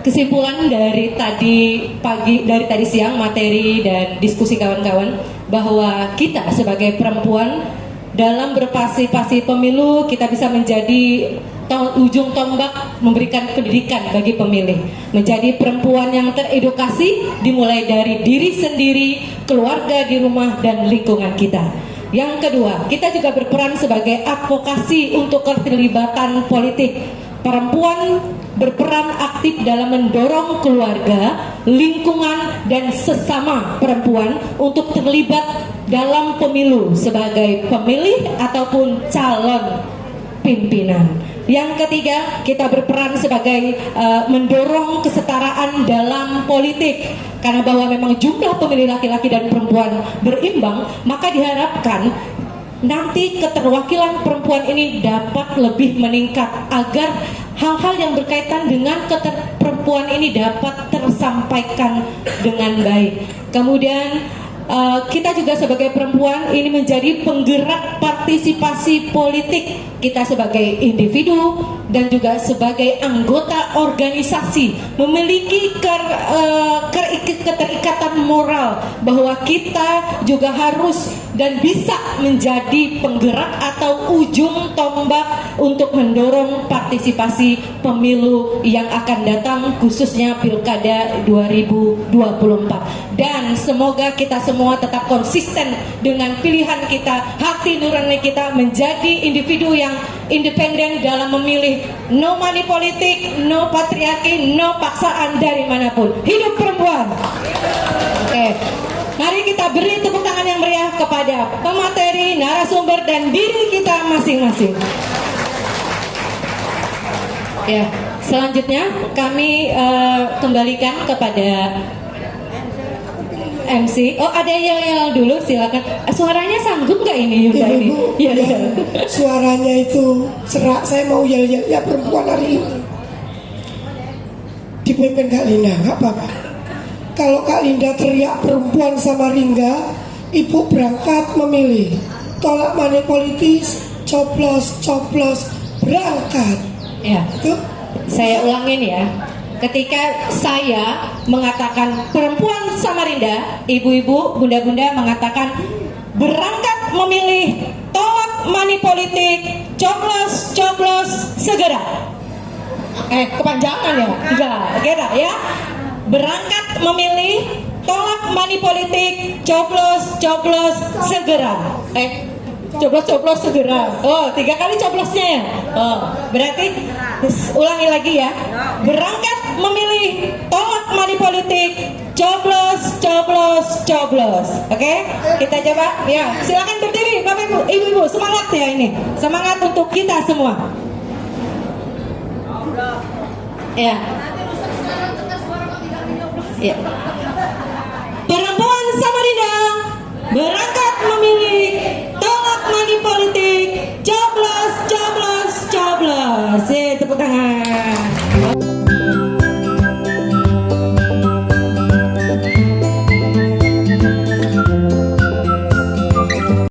Kesimpulan dari tadi siang materi dan diskusi kawan-kawan, bahwa kita sebagai perempuan dalam berpartisipasi pemilu kita bisa menjadi ujung tombak memberikan pendidikan bagi pemilih, menjadi perempuan yang teredukasi dimulai dari diri sendiri, keluarga di rumah dan lingkungan kita. Yang kedua, kita juga berperan sebagai advokasi untuk keterlibatan politik. Perempuan berperan aktif dalam mendorong keluarga, lingkungan, dan sesama perempuan untuk terlibat dalam pemilu sebagai pemilih ataupun calon pimpinan. Yang ketiga, kita berperan sebagai mendorong kesetaraan dalam politik. Karena bahwa memang jumlah pemilih laki-laki dan perempuan berimbang, maka diharapkan nanti keterwakilan perempuan ini dapat lebih meningkat agar hal-hal yang berkaitan dengan perempuan ini dapat tersampaikan dengan baik. Kemudian kita juga sebagai perempuan ini menjadi penggerak partisipasi politik. Kita sebagai individu dan juga sebagai anggota organisasi memiliki keterikatan moral bahwa kita juga harus dan bisa menjadi penggerak atau ujung tombak untuk mendorong partisipasi pemilu yang akan datang, khususnya Pilkada 2024. Dan semoga kita semua tetap konsisten dengan pilihan kita, hati nurani kita menjadi individu yang independen dalam memilih. No money politik, no patriarki, no paksaan dari manapun. Hidup perempuan. Oke. Mari kita beri tepuk tangan yang meriah kepada pemateri, narasumber, dan diri kita masing-masing. Ya, selanjutnya kami kembalikan kepada MC. Oh, ada yang yel dulu, silakan. Suaranya sanggup nggak ini Yunda ini? Ya, suaranya itu serak. Saya mau yel-yel ya perempuan hari ini. Dipimpin Kak Linda, nggak apa-apa. Kalau Kak Linda teriak perempuan sama Ringga, Ibu berangkat memilih. Tolak money politis, coblos, berangkat. Ya, Itu saya ulangin ya. Ketika saya mengatakan perempuan Samarinda, ibu-ibu, bunda-bunda mengatakan berangkat memilih, tolak money politik, coblos segera. Kepanjangan ya? Enggak, kira ya. Berangkat memilih, tolak money politik, coblos segera. Coblos segera. Oh, 3 kali coblosnya ya. Oh, berarti ulangi lagi ya. Berangkat memilih, tolak money politik, coblos. Oke? Kita coba. Ya, silakan berdiri Bapak Ibu, Ibu-ibu, semangat ya ini. Semangat untuk kita semua. Ya. Ya. Perempuan Samarinda berangkat memilih,